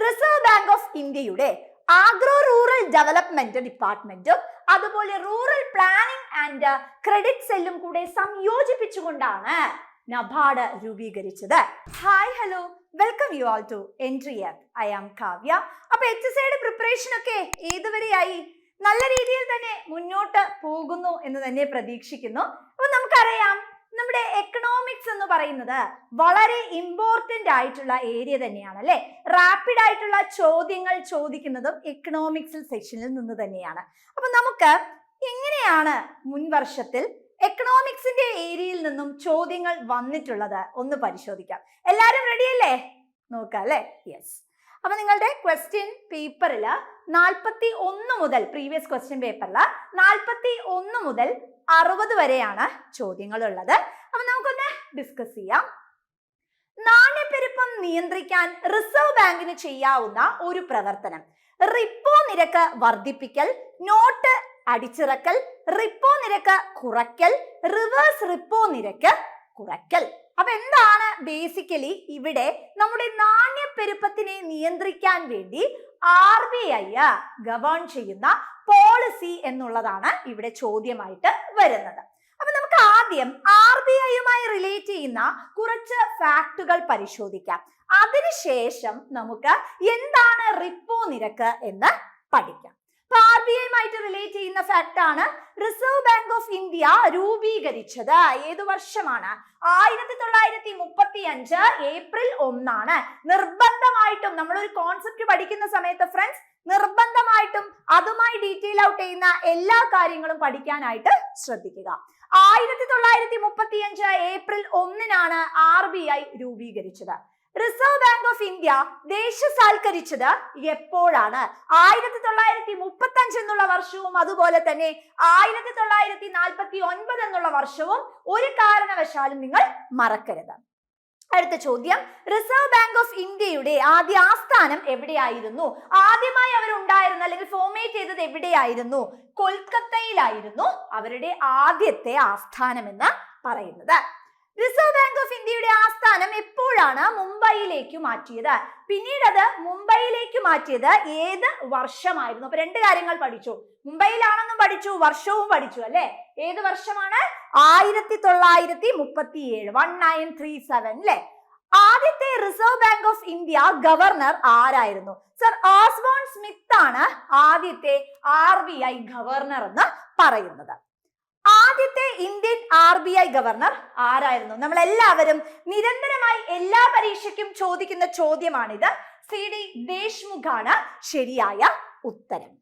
Reserve bank of ഇന്ത്യയുടെ agro rural development ഡിപ്പാർട്ട്മെന്റും അതുപോലെ റൂറൽ പ്ലാനിംഗ് ആൻഡ് ക്രെഡിറ്റ് സെല്ലും കൂടെ സംയോജിപ്പിച്ചുകൊണ്ടാണ് നബാർഡ് രൂപീകരിച്ചത്. Hi hello, welcome you all to Entri app. I am Kavya. അപ്പൊ HSIയുടെ പ്രിപ്പറേഷൻ ഒക്കെ ഏതുവരെയായി? നല്ല രീതിയിൽ തന്നെ മുന്നോട്ട് പോകുന്നു എന്ന് തന്നെ പ്രതീക്ഷിക്കുന്നു. അപ്പൊ നമുക്കറിയാം, നമ്മുടെ എക്കണോമിക്സ് എന്ന് പറയുന്നത് വളരെ ഇമ്പോർട്ടന്റ് ആയിട്ടുള്ള ഏരിയ തന്നെയാണ് അല്ലെ. റാപ്പിഡ് ആയിട്ടുള്ള ചോദ്യങ്ങൾ ചോദിക്കുന്നതും എക്കണോമിക്സ് സെക്ഷനിൽ നിന്ന് തന്നെയാണ്. അപ്പൊ നമുക്ക് എങ്ങനെയാണ് മുൻവർഷത്തിൽ എക്കണോമിക്സിന്റെ ഏരിയയിൽ നിന്നും ചോദ്യങ്ങൾ വന്നിട്ടുള്ളത് ഒന്ന് പരിശോധിക്കാം. എല്ലാരും റെഡിയല്ലേ? നോക്കാം അല്ലെ. യെസ്. അപ്പൊ നിങ്ങളുടെ ക്വസ്റ്റ്യൻ പേപ്പറിൽ 41 മുതൽ പ്രീവിയസ് ക്വസ്റ്റ്യൻ പേപ്പറിൽ 41 മുതൽ 60 വരെയാണ് ചോദ്യങ്ങൾ ഉള്ളത്. അപ്പൊ നമുക്കൊന്ന് ഡിസ്കസ് ചെയ്യാം. നാണ്യപ്പെരുപ്പം നിയന്ത്രിക്കാൻ റിസർവ് ബാങ്കിന് ചെയ്യാവുന്ന ഒരു പ്രവർത്തനം റിപ്പോ നിരക്ക് വർദ്ധിപ്പിക്കൽ, നോട്ട് അടിച്ചിറക്കൽ, റിപ്പോ നിരക്ക് കുറയ്ക്കൽ, റിവേഴ്സ് റിപ്പോ നിരക്ക് കുറയ്ക്കൽ. അപ്പൊ എന്താണ് ബേസിക്കലി ഇവിടെ നമ്മുടെ നാണ്യപ്പെരുപ്പത്തിനെ നിയന്ത്രിക്കാൻ വേണ്ടി RBI ഗവേൺ ചെയ്യുന്ന പോളിസി എന്നുള്ളതാണ് ഇവിടെ ചോദ്യമായിട്ട് വരുന്നത്. അപ്പൊ നമുക്ക് ആദ്യം RBIയുമായി റിലേറ്റ് ചെയ്യുന്ന കുറച്ച് ഫാക്ടുകൾ പരിശോധിക്കാം. അതിനുശേഷം നമുക്ക് എന്താണ് റിപ്പോ നിരക്ക് എന്ന് പഠിക്കാം. RBIയുമായിട്ട് റിലേറ്റ് ചെയ്യുന്ന ഫാക്ട് ആണ് റിസർവ് ബാങ്ക് ഓഫ് ഇന്ത്യ രൂപീകരിച്ചത് ഏതു വർഷമാണ്? 1935 ഏപ്രിൽ 1 നിർബന്ധമായിട്ടും നമ്മളൊരു കോൺസെപ്റ്റ് പഠിക്കുന്ന സമയത്ത് ഫ്രണ്ട്സ് നിർബന്ധമായിട്ടും അതുമായി ഡീറ്റെയിൽ ഔട്ട് ചെയ്യുന്ന എല്ലാ കാര്യങ്ങളും പഠിക്കാനായിട്ട് ശ്രദ്ധിക്കുക. 1935 ഏപ്രിൽ 1 RBI രൂപീകരിച്ചത്. റിസർവ് ബാങ്ക് ഓഫ് ഇന്ത്യ ദേശസാൽക്കരിച്ചത് എപ്പോഴാണ്? 1935 എന്നുള്ള വർഷവും അതുപോലെ തന്നെ 1949 എന്നുള്ള വർഷവും ഒരു കാരണവശാലും നിങ്ങൾ മറക്കരുത്. അടുത്ത ചോദ്യം, റിസർവ് ബാങ്ക് ഓഫ് ഇന്ത്യയുടെ ആദ്യ ആസ്ഥാനം എവിടെയായിരുന്നു? ആദ്യമായി അവരുണ്ടായിരുന്ന അല്ലെങ്കിൽ ഫോർമേറ്റ് ചെയ്തത് എവിടെയായിരുന്നു? കൊൽക്കത്തയിലായിരുന്നു അവരുടെ ആദ്യത്തെ ആസ്ഥാനം എന്ന് പറയുന്നത്. റിസർവ് ബാങ്ക് ഓഫ് ഇന്ത്യയുടെ ആസ്ഥാനം എപ്പോഴാണ് മുംബൈയിലേക്ക് മാറ്റിയത്? പിന്നീട് അത് മുംബൈയിലേക്ക് മാറ്റിയത് ഏത് വർഷമായിരുന്നു? അപ്പൊ രണ്ട് കാര്യങ്ങൾ പഠിച്ചു. മുംബൈയിലാണെന്നും പഠിച്ചു, വർഷവും പഠിച്ചു അല്ലെ. ഏത് വർഷമാണ്? 1937 1937 അല്ലെ. ആദ്യത്തെ reserve bank of India governor ആരായിരുന്നു? സർ ഓസ്ബോൺ സ്മിത്ത് ആണ് ആദ്യത്തെ RBI ഗവർണർ എന്ന് പറയുന്നത്. ആദ്യത്തെ ഇന്ത്യൻ RBI ഗവർണർ ആരായിരുന്നു? നമ്മൾ എല്ലാവരും നിരന്തരമായി എല്ലാ പരീക്ഷയ്ക്കും ചോദിക്കുന്ന ചോദ്യമാണിത്. CD ദേശ്മുഖാണ് ശരിയായ ഉത്തരം.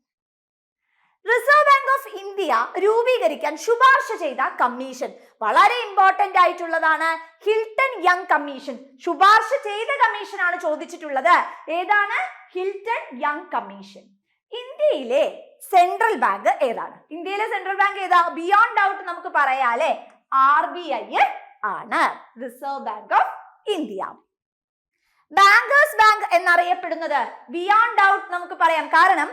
റിസർവ് ബാങ്ക് ഓഫ് ഇന്ത്യ രൂപീകരിക്കാൻ ശുപാർശ ചെയ്ത കമ്മീഷൻ വളരെ ഇമ്പോർട്ടന്റ് ആയിട്ടുള്ളതാണ്. Hilton young commission. ശുപാർശ ചെയ്ത കമ്മീഷൻ ആണ് ചോദിച്ചിട്ടുള്ളത്. ഏതാണ്? Hilton young commission. ഇന്ത്യയിലെ സെൻട്രൽ ബാങ്ക് ഏതാണ്? ഇന്ത്യയിലെ സെൻട്രൽ ബാങ്ക് ഏതാ? ബിയോണ്ട് ഡൗട്ട് നമുക്ക് പറയാം അല്ലെ. RBI ആണ്, reserve bank of India. Bankers bank എന്നറിയപ്പെടുന്നത് ബിയോണ്ട് ഡൗട്ട് നമുക്ക് പറയാം. കാരണം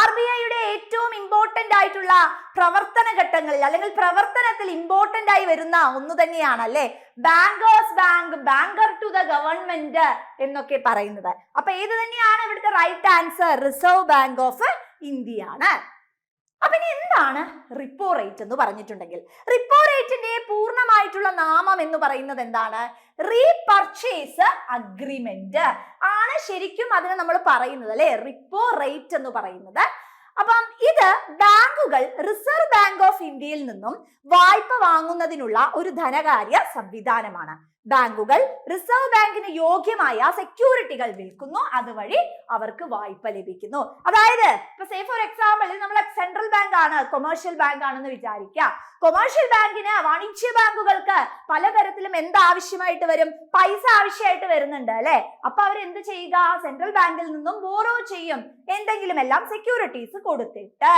RBIയുടെ ഏറ്റവും ഇമ്പോർട്ടന്റ് ആയിട്ടുള്ള പ്രവർത്തന ഘട്ടങ്ങളിൽ അല്ലെങ്കിൽ പ്രവർത്തനത്തിൽ ഇമ്പോർട്ടന്റ് ആയി വരുന്ന ഒന്ന് തന്നെയാണ് അല്ലെ bankers bank, banker to the government എന്നൊക്കെ പറയുന്നത്. അപ്പൊ ഏത് തന്നെയാണ് ഇവിടുത്തെ right answer? Reserve bank of India ആണ്. അപ്പൊ ഇനി എന്താണ് റിപ്പോ റേറ്റ് എന്ന് പറഞ്ഞിട്ടുണ്ടെങ്കിൽ, റിപ്പോ റേറ്റിന്റെ പൂർണ്ണമായിട്ടുള്ള നാമം എന്ന് പറയുന്നത് എന്താണ്? റീപർച്ചേസ് അഗ്രിമെന്റ് ആണ് ശരിക്കും അതിനെ നമ്മൾ പറയുന്നത് അല്ലെ, റിപ്പോ റേറ്റ് എന്ന് പറയുന്നത്. അപ്പം ഇത് ബാങ്കുകൾ റിസർവ് ബാങ്ക് ഓഫ് ഇന്ത്യയിൽ നിന്നും വായ്പ വാങ്ങുന്നതിനുള്ള ഒരു ധനകാര്യ സംവിധാനമാണ്. ബാങ്കുകൾ റിസർവ് ബാങ്കിന് യോഗ്യമായ സെക്യൂരിറ്റികൾ വിൽക്കുന്നു, അതുവഴി അവർക്ക് വായ്പ ലഭിക്കുന്നു. അതായത് ഇപ്പൊ സേ ഫോർ എക്സാമ്പിൾ നമ്മളെ സെൻട്രൽ ബാങ്ക് ആണ്, കൊമേഴ്ഷ്യൽ ബാങ്ക് ആണെന്ന് വിചാരിക്കാം. കൊമേഴ്ഷ്യൽ ബാങ്കിന്, വാണിജ്യ ബാങ്കുകൾക്ക് പലതരത്തിലും എന്ത് ആവശ്യമായിട്ട് വരും? പൈസ ആവശ്യമായിട്ട് വരുന്നുണ്ട് അല്ലെ. അപ്പൊ അവർ എന്ത് ചെയ്യുക? സെൻട്രൽ ബാങ്കിൽ നിന്നും ബോറോ ചെയ്യും, എന്തെങ്കിലും എല്ലാം സെക്യൂരിറ്റീസ് കൊടുത്തിട്ട്.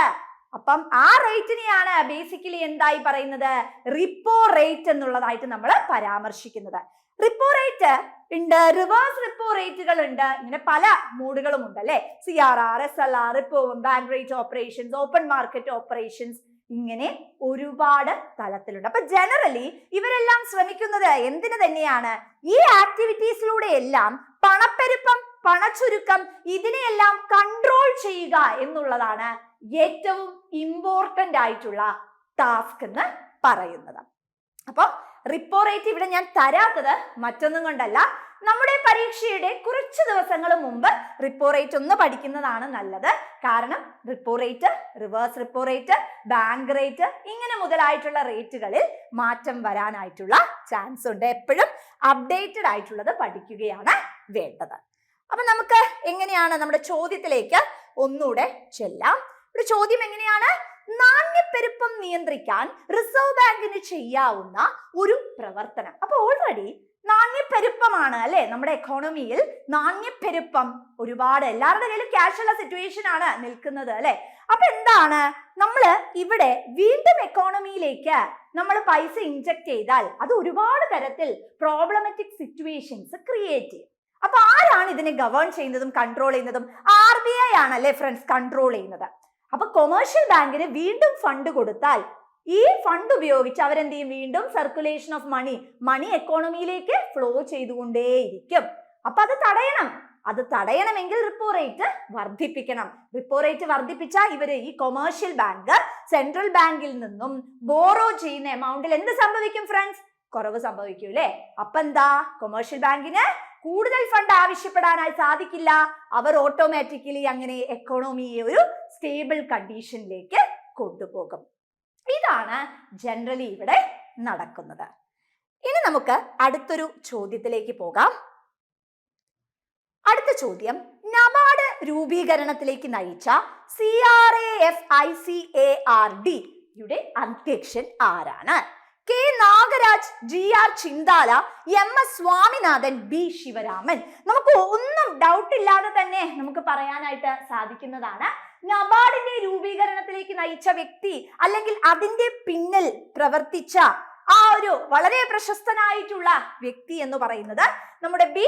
അപ്പം ആ റേറ്റിനെയാണ് ബേസിക്കലി എന്തായി പറയുന്നത്? റിപ്പോ റേറ്റ് എന്നുള്ളതായിട്ട് നമ്മൾ പരാമർശിക്കുന്നത്. റിപ്പോ റേറ്റ് ഉണ്ട്, റിവേഴ്സ് റിപ്പോ റേറ്റുകൾ ഉണ്ട്, ഇങ്ങനെ പല മോഡുകളും ഉണ്ട് അല്ലെ. CRR, SLR, repo, bank rate operations, open market operations, ഇങ്ങനെ ഒരുപാട് തലത്തിലുണ്ട്. അപ്പൊ ജനറലി ഇവരെല്ലാം ശ്രമിക്കുന്നത് എന്തിനു തന്നെയാണ്? ഈ ആക്ടിവിറ്റീസിലൂടെ എല്ലാം പണപ്പെരുപ്പം പണച്ചുരുക്കം ഇതിനെയെല്ലാം കൺട്രോൾ ചെയ്യുക എന്നുള്ളതാണ് ഏറ്റവും ഇമ്പോർട്ടന്റ് ആയിട്ടുള്ള ടാസ്ക് എന്ന് പറയുന്നത്. അപ്പൊ റിപ്പോ റേറ്റ് ഇവിടെ ഞാൻ തരാത്തത് മറ്റൊന്നും കൊണ്ടല്ല, നമ്മുടെ പരീക്ഷയുടെ കുറച്ച് ദിവസങ്ങൾ മുമ്പ് റിപ്പോ റേറ്റ് ഒന്ന് പഠിക്കുന്നതാണ് നല്ലത്. കാരണം repo rate, reverse repo rate, bank rate ഇങ്ങനെ മുതലായിട്ടുള്ള റേറ്റുകളിൽ മാറ്റം വരാനായിട്ടുള്ള ചാൻസ് ഉണ്ട്. എപ്പോഴും അപ്ഡേറ്റഡ് ആയിട്ടുള്ളത് പഠിക്കുകയാണ് വേണ്ടത്. അപ്പൊ നമുക്ക് എങ്ങനെയാണ് നമ്മുടെ ചോദ്യത്തിലേക്ക് ഒന്നുകൂടെ ചെല്ലാം. ഇവിടെ ചോദ്യം എങ്ങനെയാണ്? നാണ്യപ്പെരുപ്പം നിയന്ത്രിക്കാൻ റിസർവ് ബാങ്കിന് ചെയ്യാവുന്ന ഒരു പ്രവർത്തനം. അപ്പൊ ഓൾറെഡി നാണ്യപ്പെരുപ്പമാണ് അല്ലെ നമ്മുടെ എക്കോണമിയിൽ. നാണ്യപ്പെരുപ്പം ഒരുപാട്, എല്ലാവരുടെ കയ്യിലും ക്യാഷ് ഉള്ള സിറ്റുവേഷൻ ആണ് നിൽക്കുന്നത് അല്ലെ. അപ്പൊ എന്താണ് നമ്മള് ഇവിടെ വീണ്ടും എക്കോണമിയിലേക്ക് നമ്മൾ പൈസ ഇൻജെക്ട് ചെയ്താൽ അത് ഒരുപാട് തരത്തിൽ പ്രോബ്ലമാറ്റിക് സിറ്റുവേഷൻസ് ക്രിയേറ്റ് ചെയ്യും. അപ്പൊ ആരാണ് ഇതിനെ ഗവേൺ ചെയ്യുന്നതും കൺട്രോൾ ചെയ്യുന്നതും? RBI ആണല്ലേ ഫ്രണ്ട്സ് കൺട്രോൾ ചെയ്യുന്നത്. അപ്പൊ കൊമേഴ്ഷ്യൽ ബാങ്കിന് വീണ്ടും ഫണ്ട് കൊടുത്താൽ ഈ ഫണ്ട് ഉപയോഗിച്ച് അവരെന്ത് ചെയ്യും? വീണ്ടും സർക്കുലേഷൻ ഓഫ് മണി എക്കോണമിയിലേക്ക് ഫ്ലോ ചെയ്തുകൊണ്ടേയിരിക്കും. അപ്പൊ അത് തടയണമെങ്കിൽ റിപ്പോ റേറ്റ് വർദ്ധിപ്പിക്കണം. റിപ്പോ റേറ്റ് വർദ്ധിപ്പിച്ചാൽ ഇവര് ഈ കൊമേഴ്ഷ്യൽ ബാങ്ക് സെൻട്രൽ ബാങ്കിൽ നിന്നും ബോറോ ചെയ്യുന്ന എമൗണ്ടിൽ എന്ത് സംഭവിക്കും ഫ്രണ്ട്സ്? കുറവ് സംഭവിക്കും അല്ലെ. അപ്പൊ എന്താ? കൊമേഴ്ഷ്യൽ ബാങ്കിന് കൂടുതൽ ഫണ്ട് ആവശ്യപ്പെടാനായി സാധിക്കില്ല. അവർ ഓട്ടോമാറ്റിക്കലി അങ്ങനെ എക്കോണമിയെ ഒരു സ്റ്റേബിൾ കണ്ടീഷനിലേക്ക് കൊണ്ടുപോകും. ഇതാണ് ജനറലി ഇവിടെ നടക്കുന്നത്. ഇനി നമുക്ക് അടുത്തൊരു ചോദ്യത്തിലേക്ക് പോകാം. അടുത്ത ചോദ്യം, നബാർഡ് രൂപീകരണത്തിലേക്ക് നയിച്ച CRAFICARD യുടെ അധ്യക്ഷൻ ആരാണ്? K. Nagaraj, GR ചിന്താല, MS Swaminathan, B. Sivaraman. നമുക്ക് ഒന്നും ഡൗട്ട് ഇല്ലാതെ തന്നെ നമുക്ക് പറയാനായിട്ട് സാധിക്കുന്നതാണ് നബാർഡിന്റെ രൂപീകരണത്തിലേക്ക് നയിച്ച വ്യക്തി അല്ലെങ്കിൽ അതിന്റെ പിന്നിൽ പ്രവർത്തിച്ച ആ ഒരു വളരെ പ്രശസ്തനായിട്ടുള്ള വ്യക്തി എന്ന് പറയുന്നത് നമ്മുടെ B.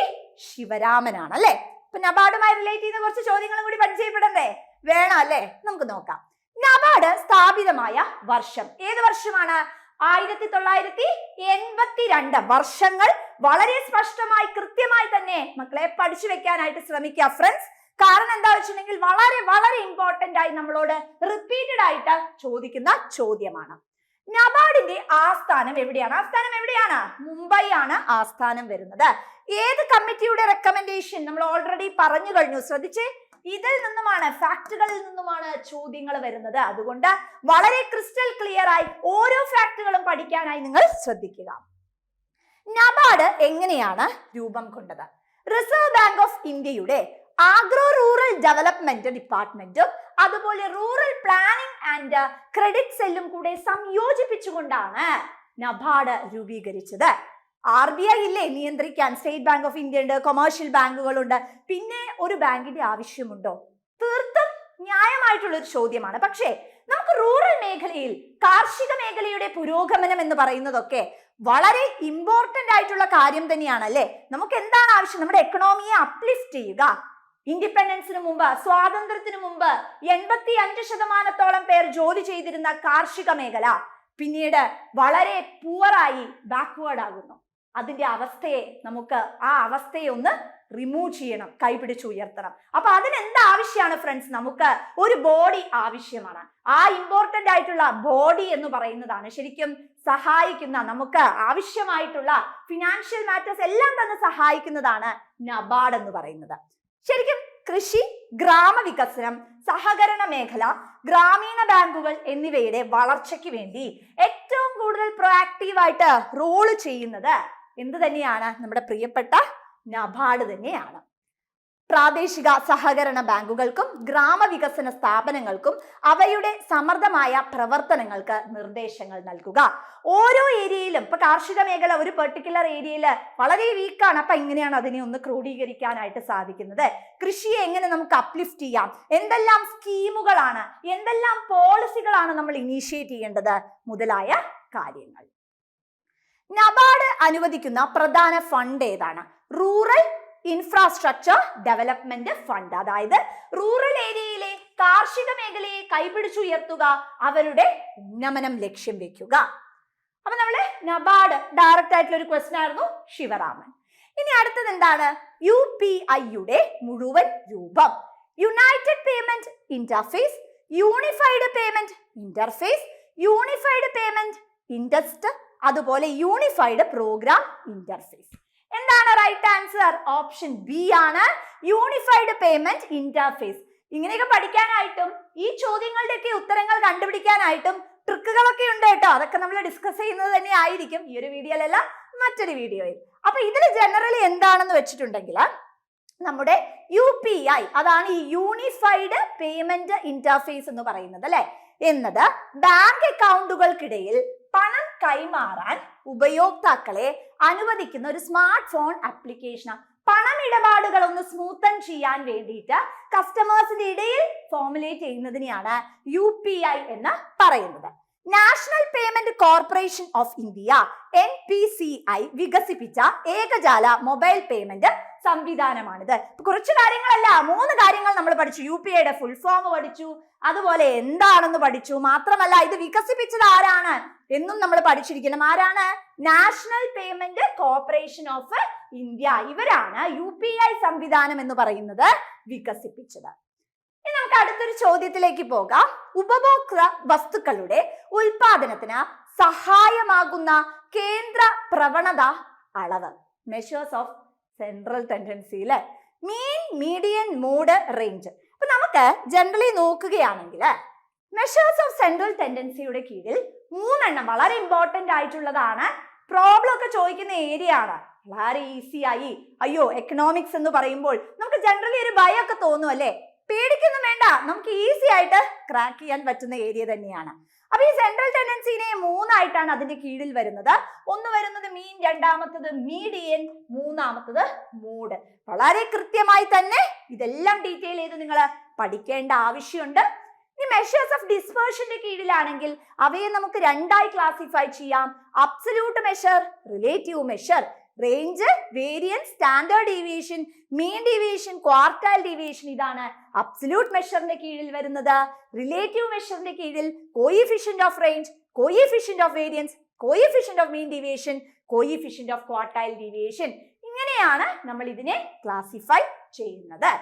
ശിവരാമനാണ് അല്ലെ. ഇപ്പൊ നബാർഡുമായി റിലേറ്റ് ചെയ്യുന്ന കുറച്ച് ചോദ്യങ്ങളും കൂടി പരിചയപ്പെടണ്ടേ? വേണം അല്ലെ. നമുക്ക് നോക്കാം. നബാർഡ് സ്ഥാപിതമായ വർഷം ഏത് വർഷമാണ്? 1982. വർഷങ്ങൾ വളരെ സ്പഷ്ടമായി കൃത്യമായി തന്നെ മക്കളെ പഠിച്ചു വെക്കാനായിട്ട് ശ്രമിക്കുക ഫ്രണ്ട്സ്. കാരണം എന്താ വെച്ചിട്ടുണ്ടെങ്കിൽ വളരെ വളരെ ഇമ്പോർട്ടന്റ് ആയി നമ്മളോട് റിപ്പീറ്റഡ് ആയിട്ട് ചോദിക്കുന്ന ചോദ്യമാണ്. നബാർഡിന്റെ ആസ്ഥാനം എവിടെയാണ്? മുംബൈ ആണ് ആസ്ഥാനം വരുന്നത്. ഏത് കമ്മിറ്റിയുടെ റെക്കമെൻഡേഷൻ? നമ്മൾ ഓൾറെഡി പറഞ്ഞു കഴിഞ്ഞു. ശ്രദ്ധിച്ചേ, ഇതിൽ നിന്നുമാണ്, ഫാക്ടുകളിൽ നിന്നുമാണ് ചോദ്യങ്ങൾ വരുന്നത്. അതുകൊണ്ട് വളരെ ക്രിസ്റ്റൽ ക്ലിയർ ആയി ഓരോ ഫാക്ടുകളും പഠിക്കാനായി നിങ്ങൾ ശ്രദ്ധിക്കുക. നബാർഡ് എങ്ങനെയാണ് രൂപം കൊണ്ടത്? റിസർവ് ബാങ്ക് ഓഫ് ഇന്ത്യയുടെ ആഗ്രോ റൂറൽ ഡെവലപ്മെന്റ് ഡിപ്പാർട്ട്മെന്റും അതുപോലെ റൂറൽ പ്ലാനിംഗ് ആൻഡ് ക്രെഡിറ്റ് സെല്ലും കൂടെ സംയോജിപ്പിച്ചുകൊണ്ടാണ് നബാർഡ് രൂപീകരിച്ചത്. RBI ഇല്ലേ നിയന്ത്രിക്കാൻ? സ്റ്റേറ്റ് ബാങ്ക് ഓഫ് ഇന്ത്യ ഉണ്ട്, കൊമേഴ്ഷ്യൽ ബാങ്കുകളുണ്ട്. പിന്നെ ഒരു ബാങ്കിന്റെ ആവശ്യമുണ്ടോ? തീർത്തും ന്യായമായിട്ടുള്ള ഒരു ചോദ്യമാണ്. പക്ഷേ നമുക്ക് റൂറൽ മേഖലയിൽ കാർഷിക മേഖലയുടെ പുരോഗമനം എന്ന് പറയുന്നതൊക്കെ വളരെ ഇമ്പോർട്ടന്റ് ആയിട്ടുള്ള കാര്യം തന്നെയാണ് അല്ലെ. നമുക്ക് എന്താണ് ആവശ്യം? നമ്മുടെ എക്കണോമിയെ അപ്ലിഫ്റ്റ് ചെയ്യുക. ഇൻഡിപെൻഡൻസിന് മുമ്പ്, സ്വാതന്ത്ര്യത്തിന് മുമ്പ് 85% പേർ ജോലി ചെയ്തിരുന്ന കാർഷിക മേഖല പിന്നീട് വളരെ പുവറായി ബാക്ക്വേർഡ് ആകുന്നു. അതിന്റെ ആ അവസ്ഥയെ ഒന്ന് റിമൂവ് ചെയ്യണം, കൈപിടിച്ച് ഉയർത്തണം. അപ്പൊ അതിനെന്താ ആവശ്യമാണ് ഫ്രണ്ട്സ്? നമുക്ക് ഒരു ബോഡി ആവശ്യമാണ്. ആ ഇമ്പോർട്ടന്റ് ആയിട്ടുള്ള ബോഡി എന്ന് പറയുന്നതാണ് ശരിക്കും സഹായിക്കുന്ന, നമുക്ക് ആവശ്യമായിട്ടുള്ള ഫിനാൻഷ്യൽ മാറ്റേഴ്സ് എല്ലാം തന്നെ സഹായിക്കുന്നതാണ് നബാർഡ് എന്ന് പറയുന്നത്. ശരിക്കും കൃഷി, ഗ്രാമവികസനം, സഹകരണ മേഖല, ഗ്രാമീണ ബാങ്കുകൾ എന്നിവയുടെ വളർച്ചയ്ക്ക് വേണ്ടി ഏറ്റവും കൂടുതൽ പ്രൊആക്റ്റീവായിട്ട് റോള് ചെയ്യുന്നത് എന്ത് തന്നെയാണ്? നമ്മുടെ പ്രിയപ്പെട്ട നബാർഡ് തന്നെയാണ്. പ്രാദേശിക സഹകരണ ബാങ്കുകൾക്കും ഗ്രാമവികസന സ്ഥാപനങ്ങൾക്കും അവയുടെ സമർത്ഥമായ പ്രവർത്തനങ്ങൾക്ക് നിർദ്ദേശങ്ങൾ നൽകുക. ഓരോ ഏരിയയിലും, ഇപ്പൊ കാർഷിക മേഖല ഒരു പെർട്ടിക്കുലർ ഏരിയയിൽ വളരെ വീക്കാണ്. അപ്പൊ എങ്ങനെയാണ് അതിനെ ഒന്ന് ക്രോഡീകരിക്കാനായിട്ട് സാധിക്കുന്നത്? കൃഷിയെ എങ്ങനെ നമുക്ക് അപ്ലിഫ്റ്റ് ചെയ്യാം? എന്തെല്ലാം സ്കീമുകളാണ്, എന്തെല്ലാം പോളിസികളാണ് നമ്മൾ ഇനീഷ്യേറ്റ് ചെയ്യേണ്ടത് മുതലായ കാര്യങ്ങൾ. നബാർഡ് അനുവദിക്കുന്ന പ്രധാന ഫണ്ട് ഏതാണ്? Rural infrastructure development fund. അതായത് റൂറൽ ഏരിയയിലെ കാർഷിക മേഖലയെ കൈപിടിച്ചുയർത്തുക, അവരുടെ ഉന്നമനം ലക്ഷ്യം വെക്കുക. അപ്പൊ നമ്മള് നബാർഡ് ഡയറക്റ്റ് ആയിട്ടുള്ള ഒരു ക്വസ്റ്റ്യൻ ആയിരുന്നു ശിവരാമൻ. ഇനി അടുത്തത് എന്താണ്? UPI-യുടെ മുഴുവൻ രൂപം: united payment interface, unified payment interface, unified payment ഇൻഡസ്റ്റ്, അതുപോലെ യൂണിഫൈഡ് പ്രോഗ്രാം ഇന്റർഫേസ്. എന്താണ് റൈറ്റ് ആൻസർ? ഓപ്ഷൻ ബി ആണ്, യൂണിഫൈഡ് പേയ്മെന്റ് ഇന്റർഫേസ്. ഇങ്ങനെയൊക്കെ പഠിക്കാനായിട്ടും ഈ ചോദ്യങ്ങളുടെയൊക്കെ ഉത്തരങ്ങൾ കണ്ടുപിടിക്കാനായിട്ടും ട്രിക്കുകളൊക്കെ ഉണ്ട് കേട്ടോ. അതൊക്കെ നമ്മൾ ഡിസ്കസ് ചെയ്യുന്നത് തന്നെ ആയിരിക്കും ഈ ഒരു വീഡിയോയിലല്ല, മറ്റൊരു വീഡിയോയിൽ. അപ്പൊ ഇതിൽ ജനറലി എന്താണെന്ന് വെച്ചിട്ടുണ്ടെങ്കിൽ നമ്മുടെ UPI, അതാണ് ഈ യൂണിഫൈഡ് പേയ്മെന്റ് ഇന്റർഫേസ് എന്ന് പറയുന്നത് അല്ലെ, എന്നത് ബാങ്ക് അക്കൗണ്ടുകൾക്കിടയിൽ പണം കൈമാറാൻ ഉപയോക്താക്കളെ അനുവദിക്കുന്ന ഒരു സ്മാർട്ട് ഫോൺ ആപ്ലിക്കേഷനാണ്. പണമിടപാടുകൾ ഒന്ന് സ്മൂത്തൻ ചെയ്യാൻ വേണ്ടിയിട്ട് കസ്റ്റമേഴ്സിന്റെ ഇടയിൽ ഫോർമുലേറ്റ് ചെയ്യുന്നതിനെയാണ് UPI എന്ന് പറയുന്നത്. National payment corporation of India NPCI വികസിപ്പിച്ച ഏകജാല മൊബൈൽ പേയ്മെന്റ് സംവിധാനമാണിത്. കുറച്ച് കാര്യങ്ങളല്ല, 3 കാര്യങ്ങൾ നമ്മൾ പഠിച്ചു. UPI-യുടെ ഫുൾ ഫോം പഠിച്ചു, അതുപോലെ എന്താണെന്ന് പഠിച്ചു. മാത്രമല്ല ഇത് വികസിപ്പിച്ചത് ആരാണ് എന്നും നമ്മൾ പഠിച്ചിരിക്കണം. ആരാണ്? National payment corporation of India. ഇവരാണ് UPI സംവിധാനം എന്ന് പറയുന്നത് വികസിപ്പിച്ചത്. ഇനി നമുക്ക് അടുത്തൊരു ചോദ്യത്തിലേക്ക് പോകാം. ഉപഭോക്തൃ വസ്തുക്കളുടെ ഉൽപാദനത്തിന് സഹായമാകുന്ന കേന്ദ്ര പ്രവണത അളവ്, മെഷേഴ്സ് ഓഫ് സെൻട്രൽ ടെൻഡൻസി അല്ലെ, മീൻ, മീഡിയൻ, മോഡ്, റേഞ്ച്. അപ്പൊ നമുക്ക് ജനറലി നോക്കുകയാണെങ്കിൽ മെഷേഴ്സ് ഓഫ് സെൻട്രൽ ടെൻഡൻസിയുടെ കീഴിൽ 3 എണ്ണം വളരെ ഇമ്പോർട്ടന്റ് ആയിട്ടുള്ളതാണ്. പ്രോബ്ലം ഒക്കെ ചോദിക്കുന്ന ഏരിയ ആണ്. വളരെ ഈസി ആയി. അയ്യോ, എക്കണോമിക്സ് എന്ന് പറയുമ്പോൾ നമുക്ക് ജനറലി ഒരു ഭയമൊക്കെ തോന്നും അല്ലെ. പേടിക്കൊന്നും വേണ്ട, നമുക്ക് ഈസി ആയിട്ട് ക്രാക്ക് ചെയ്യാൻ പറ്റുന്ന ഏരിയ തന്നെയാണ്. അപ്പൊ ഈ സെൻട്രൽ ടെൻഡൻസിനെ 3 ആയിട്ടാണ് അതിന്റെ കീഴിൽ വരുന്നത്. ഒന്ന് വരുന്നത് മീൻ, രണ്ടാമത്തത് മീഡിയൻ, മൂന്നാമത്തത് മോഡ്. വളരെ കൃത്യമായി തന്നെ ഇതെല്ലാം ഡീറ്റെയിൽ ചെയ്ത് നിങ്ങൾ പഠിക്കേണ്ട ആവശ്യമുണ്ട്. ഇനി മെഷേഴ്സ് ഓഫ് ഡിസ്പേർഷന്റെ കീഴിലാണെങ്കിൽ അവയെ നമുക്ക് 2 ആയി ക്ലാസിഫൈ ചെയ്യാം. Absolute measure, relative measure. Range, variance, standard deviation, mean deviation, quartile deviation. ഇതാണ് അബ്സല്യൂട്ട് മെഷറിന്റെ കീഴിൽ വരുന്നത്. റിലേറ്റീവ് മെഷറിന്റെ കീഴിൽ coefficient of range, coefficient of variance, coefficient of mean deviation, coefficient of quartile deviation. ഇങ്ങനെയാണ് നമ്മൾ ഇതിനെ ക്ലാസിഫൈ ചെയ്യുന്നത്.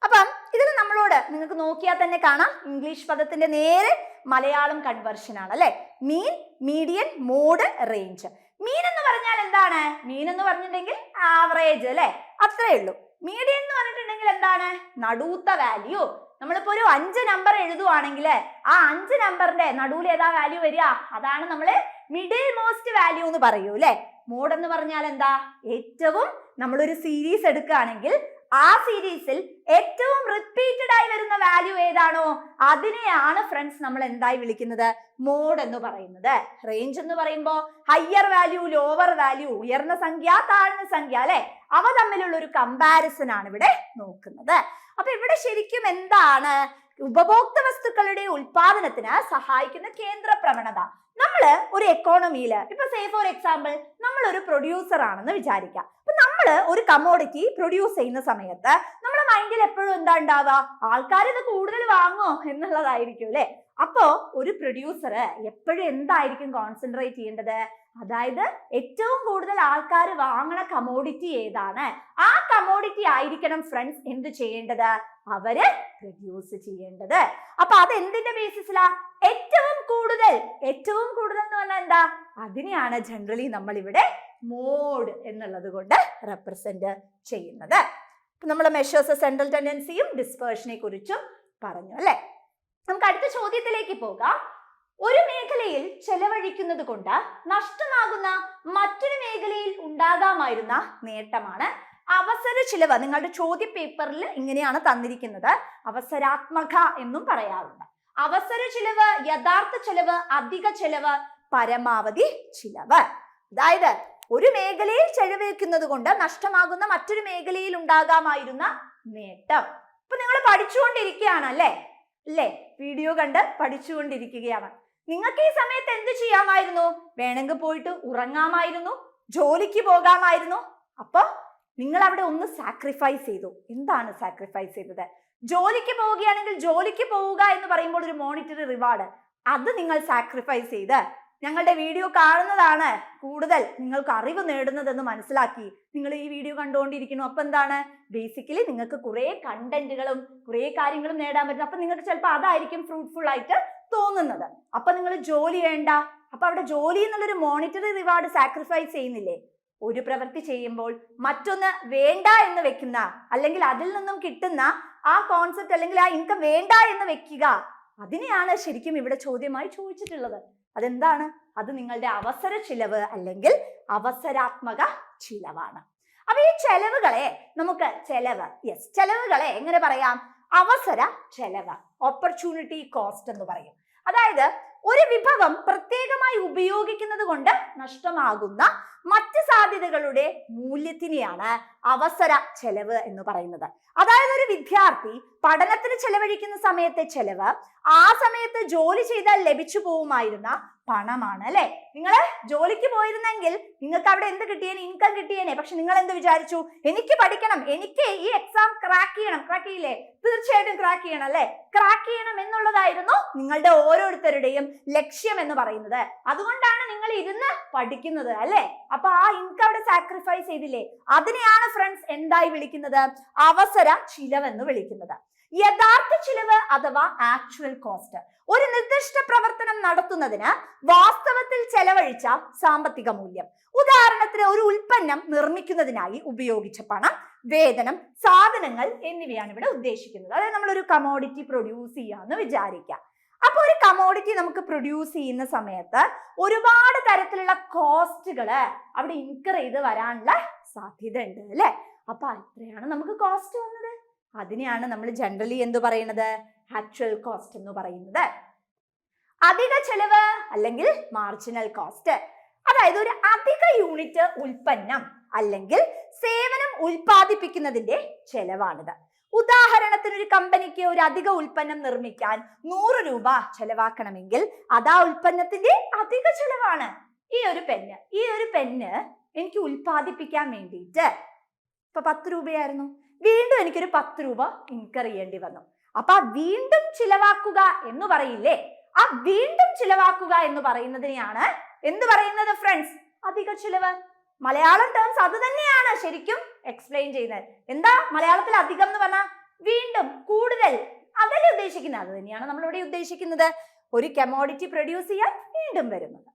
അപ്പം ഇതിൽ നമ്മളോട് നിങ്ങൾക്ക് നോക്കിയാൽ തന്നെ കാണാം, ഇംഗ്ലീഷ് പദത്തിന്റെ നേരെ മലയാളം കൺവേർഷൻ ആണ് അല്ലെ. മീൻ, മീഡിയൻ, മോഡ്, റേഞ്ച്. മീൻ എന്ന് പറഞ്ഞാൽ എന്താണ്? മീൻ എന്ന് പറഞ്ഞിട്ടുണ്ടെങ്കിൽ ആവറേജ് അല്ലെ, അത്രേ ഉള്ളൂ. മീഡിയൻ എന്ന് പറഞ്ഞിട്ടുണ്ടെങ്കിൽ എന്താണ്? നടുത്ത വാല്യൂ. നമ്മളിപ്പോ ഒരു 5 നമ്പർ എഴുതുവാണെങ്കിൽ ആ 5 നമ്പറിന്റെ നടുവിൽ ഏതാ വാല്യൂ വരിക? അതാണ് നമ്മള് മിഡിൽ മോസ്റ്റ് വാല്യൂ എന്ന് പറയൂ അല്ലെ. മോഡ് എന്ന് പറഞ്ഞാൽ എന്താ? ഏറ്റവും, നമ്മളൊരു സീരീസ് എടുക്കുകയാണെങ്കിൽ ആ സീരീസിൽ ഏറ്റവും റിപ്പീറ്റഡ് ആയി വരുന്ന വാല്യൂ ഏതാണോ അതിനെയാണ് ഫ്രണ്ട്സ് നമ്മൾ എന്തായി വിളിക്കുന്നത്? മോഡ് എന്ന് പറയുന്നത്. റേഞ്ച് എന്ന് പറയുമ്പോൾ ഹയർ വാല്യൂ, ലോവർ വാല്യൂ, ഉയർന്ന സംഖ്യ, താഴ്ന്ന സംഖ്യ അല്ലെ, അവ തമ്മിലുള്ള ഒരു കമ്പാരിസൺ ആണ് ഇവിടെ നോക്കുന്നത്. അപ്പൊ ഇവിടെ ശരിക്കും എന്താണ്? ഉപഭോക്തൃ വസ്തുക്കളുടെ ഉൽപാദനത്തിന് സഹായിക്കുന്ന കേന്ദ്ര പ്രവണത. നമ്മള് ഒരു എക്കോണമിയില് ഇപ്പൊ സേ ഫോർ എക്സാമ്പിൾ നമ്മൾ ഒരു പ്രൊഡ്യൂസർ ആണെന്ന് വിചാരിക്കാം. അപ്പൊ നമ്മള് ഒരു കമ്മോഡിറ്റി പ്രൊഡ്യൂസ് ചെയ്യുന്ന സമയത്ത് നമ്മുടെ മൈൻഡിൽ എപ്പോഴും എന്താ ഉണ്ടാവുക? ആൾക്കാർ ഇത് കൂടുതൽ വാങ്ങോ എന്നുള്ളതായിരിക്കും അല്ലെ. അപ്പോ ഒരു പ്രൊഡ്യൂസർ എപ്പോഴും എന്തായിരിക്കും കോൺസെൻട്രേറ്റ് ചെയ്യേണ്ടത്? അതായത് ഏറ്റവും കൂടുതൽ ആൾക്കാർ വാങ്ങണ കമ്മോഡിറ്റി ഏതാണ്, ആ കമ്മോഡിറ്റി ആയിരിക്കണം ഫ്രണ്ട്സ് എന്ത് ചെയ്യേണ്ടത്? അവര് പ്രൊഡ്യൂസ് ചെയ്യേണ്ടത്. അപ്പൊ അത് എന്തിന്റെ ബേസിസിലാ? ഏറ്റവും കൂടുതൽ. ഏറ്റവും കൂടുതൽ എന്ന് പറഞ്ഞാൽ എന്താ? അതിനെയാണ് ജനറലി നമ്മൾ ഇവിടെ മോഡ് എന്നുള്ളത് കൊണ്ട് റെപ്രസെന്റ് ചെയ്യുന്നത്. നമ്മൾ മെഷേഴ്സ് സെൻട്രൽ ടെൻഡൻസിയും ഡിസ്പേർഷനെ കുറിച്ചും പറഞ്ഞു അല്ലെ. നമുക്ക് അടുത്ത ചോദ്യത്തിലേക്ക് പോകാം. ഒരു മേഖലയിൽ ചെലവഴിക്കുന്നത് കൊണ്ട് നഷ്ടമാകുന്ന മറ്റൊരു മേഖലയിൽ ഉണ്ടാകാമായിരുന്ന നേട്ടമാണ് അവസര ചിലവ്. നിങ്ങളുടെ ചോദ്യ പേപ്പറിൽ ഇങ്ങനെയാണ് തന്നിരിക്കുന്നത്. അവസരാത്മക എന്നും പറയാറുണ്ട്. അവസര ചിലവ്, യഥാർത്ഥ ചിലവ്, അധിക ചിലവ്, പരമാവധി ചിലവ്. അതായത് ഒരു മേഖലയിൽ ചെലവഴിക്കുന്നത് കൊണ്ട് നഷ്ടമാകുന്ന മറ്റൊരു മേഖലയിൽ ഉണ്ടാകാമായിരുന്ന നേട്ടം. ഇപ്പൊ നിങ്ങൾ പഠിച്ചുകൊണ്ടിരിക്കുകയാണ് അല്ലേ? വീഡിയോ കണ്ട് പഠിച്ചുകൊണ്ടിരിക്കുകയാണ്. നിങ്ങൾക്ക് ഈ സമയത്ത് എന്ത് ചെയ്യാമായിരുന്നു? വേണമെങ്കിൽ പോയിട്ട് ഉറങ്ങാമായിരുന്നു, ജോലിക്ക് പോകാമായിരുന്നു. അപ്പൊ നിങ്ങൾ അവിടെ ഒന്ന് സാക്രിഫൈസ് ചെയ്തു. എന്താണ് സാക്രിഫൈസ് ചെയ്തത്? ജോലിക്ക് പോവുകയാണെങ്കിൽ ജോലിക്ക് പോവുക എന്ന് പറയുമ്പോൾ ഒരു മോണിറ്ററി റിവാർഡ്, അത് നിങ്ങൾ സാക്രിഫൈസ് ചെയ്ത് ഞങ്ങളുടെ വീഡിയോ കാണുന്നതാണ് കൂടുതൽ നിങ്ങൾക്ക് അറിവ് നേടുന്നതെന്ന് മനസ്സിലാക്കി നിങ്ങൾ ഈ വീഡിയോ കണ്ടുകൊണ്ടിരിക്കുന്നു. അപ്പൊ എന്താണ്, ബേസിക്കലി നിങ്ങൾക്ക് കുറെ കണ്ടന്റുകളും കുറെ കാര്യങ്ങളും നേടാൻ പറ്റും. അപ്പൊ നിങ്ങൾക്ക് ചിലപ്പോൾ അതായിരിക്കും ഫ്രൂട്ട്ഫുൾ ആയിട്ട് തോന്നുന്നത്. അപ്പൊ നിങ്ങൾ ജോലി വേണ്ട, അപ്പൊ അവിടെ ജോലി എന്നുള്ളൊരു മോണിറ്ററി റിവാർഡ് സാക്രിഫൈസ് ചെയ്യുന്നില്ലേ? ഒരു പ്രവൃത്തി ചെയ്യുമ്പോൾ മറ്റൊന്ന് വേണ്ട എന്ന് വെക്കുന്ന, അല്ലെങ്കിൽ അതിൽ നിന്നും കിട്ടുന്ന ആ കോൺസെപ്റ്റ് അല്ലെങ്കിൽ ആ ഇൻകം വേണ്ട എന്ന് വെക്കുക, അതിനെയാണ് ശരിക്കും ഇവിടെ ചോദ്യമായി ചോദിച്ചിട്ടുള്ളത്. അതെന്താണ്? അത് നിങ്ങളുടെ അവസര ചിലവ് അല്ലെങ്കിൽ അവസരാത്മക ചിലവാണ്. അപ്പൊ ഈ ചെലവുകളെ നമുക്ക് ചെലവുകളെ എങ്ങനെ പറയാം? അവസര ചെലവ്, ഓപ്പർച്യൂണിറ്റി കോസ്റ്റ് എന്ന് പറയും. അതായത് ഒരു വിഭവം പ്രത്യേകമായി ഉപയോഗിക്കുന്നത് കൊണ്ട് നഷ്ടമാകുന്ന മറ്റ് സാധ്യതകളുടെ മൂല്യത്തിനെയാണ് അവസര ചെലവ് എന്ന് പറയുന്നത്. അതായത് ഒരു വിദ്യാർത്ഥി പഠനത്തിന് ചെലവഴിക്കുന്ന സമയത്തെ ചെലവ് ആ സമയത്ത് ജോലി ചെയ്താൽ ലഭിച്ചു പോവുമായിരുന്ന പണമാണ്, അല്ലെ? നിങ്ങൾ ജോലിക്ക് പോയിരുന്നെങ്കിൽ നിങ്ങൾക്ക് അവിടെ എന്ത് കിട്ടിയേനെ? ഇൻകം കിട്ടിയേനെ. പക്ഷെ നിങ്ങൾ എന്ത് വിചാരിച്ചു? എനിക്ക് പഠിക്കണം, എനിക്ക് ഈ എക്സാം ക്രാക്ക് ചെയ്യണം. ക്രാക്ക് ചെയ്യില്ലേ? തീർച്ചയായിട്ടും ക്രാക്ക് ചെയ്യണം, അല്ലെ? ക്രാക്ക് ചെയ്യണം എന്നുള്ളതായിരുന്നു നിങ്ങളുടെ ഓരോരുത്തരുടെയും ലക്ഷ്യം എന്ന് പറയുന്നത്. അതുകൊണ്ടാണ് നിങ്ങൾ ഇരുന്ന് പഠിക്കുന്നത്, അല്ലെ? അപ്പൊ ആ ഇൻകം അവിടെ സാക്രിഫൈസ് ചെയ്തില്ലേ? അതിനെയാണ് ഫ്രണ്ട്സ് എന്തായി വിളിക്കുന്നത്? അവസര ചിലവ് എന്ന് വിളിക്കുന്നത്. യഥാർത്ഥ ചിലവ് അഥവാ ആക്ച്വൽ കോസ്റ്റ്, ഒരു നിർദ്ദിഷ്ട പ്രവർത്തനം നടത്തുന്നതിന് വാസ്തവത്തിൽ ചെലവഴിച്ച സാമ്പത്തിക മൂല്യം. ഉദാഹരണത്തിന് ഒരു ഉൽപ്പന്നം നിർമ്മിക്കുന്നതിനായി ഉപയോഗിച്ച പണം, വേതനം, സാധനങ്ങൾ എന്നിവയാണ് ഇവിടെ ഉദ്ദേശിക്കുന്നത്. അതായത് നമ്മളൊരു കമോഡിറ്റി പ്രൊഡ്യൂസ് ചെയ്യാന്ന് വിചാരിക്കാം. അപ്പൊ ഒരു കമോഡിറ്റി നമുക്ക് പ്രൊഡ്യൂസ് ചെയ്യുന്ന സമയത്ത് ഒരുപാട് തരത്തിലുള്ള കോസ്റ്റുകള് അവിടെ ഇൻകർ ചെയ്ത് വരാനുള്ള സാധ്യത ഉണ്ട്, അല്ലെ? അപ്പൊ എത്രയാണ് നമുക്ക് കോസ്റ്റ് വന്നത്? അതിനെയാണ് നമ്മൾ ജനറലി എന്ത് പറയുന്നത്? ആക്ച്വൽ കോസ്റ്റ് എന്ന് പറയുന്നത്. അധിക ചെലവ് അല്ലെങ്കിൽ മാർജിനൽ കോസ്റ്റ്, അതായത് ഒരു അധിക യൂണിറ്റ് ഉൽപ്പന്നം അല്ലെങ്കിൽ സേവനം ഉൽപ്പാദിപ്പിക്കുന്നതിന്റെ ചെലവാണിത്. ഉദാഹരണത്തിന് ഒരു കമ്പനിക്ക് ഒരു അധിക ഉൽപ്പന്നം നിർമ്മിക്കാൻ 100 രൂപ ചെലവാക്കണമെങ്കിൽ അതാ ഉൽപ്പന്നത്തിന്റെ അധിക ചെലവാണ്. ഈ ഒരു പെന്ന് എനിക്ക് ഉൽപ്പാദിപ്പിക്കാൻ വേണ്ടിയിട്ട് ഇപ്പൊ 10 രൂപയായിരുന്നു, വീണ്ടും എനിക്കൊരു 10 രൂപ ഇൻകർ ചെയ്യേണ്ടി വന്നു. അപ്പൊ ആ വീണ്ടും ചിലവാക്കുക എന്ന് പറയില്ലേ? ആ വീണ്ടും ചിലവാക്കുക എന്ന് പറയുന്നതിനെയാണ് എന്ത് പറയുന്നത് ഫ്രണ്ട്സ്? അധിക ചിലവ്. മലയാളം ടേംസ് അത് തന്നെയാണ് ശരിക്കും എക്സ്പ്ലെയിൻ ചെയ്യുന്നത്. എന്താ മലയാളത്തിൽ അധികം എന്ന് പറഞ്ഞാൽ? വീണ്ടും, കൂടുതൽ, അതല്ലേ ഉദ്ദേശിക്കുന്നത്? അത് തന്നെയാണ് നമ്മളിവിടെ ഉദ്ദേശിക്കുന്നത്. ഒരു കമോഡിറ്റി പ്രൊഡ്യൂസ് ചെയ്യാൻ വീണ്ടും വരുന്നത്.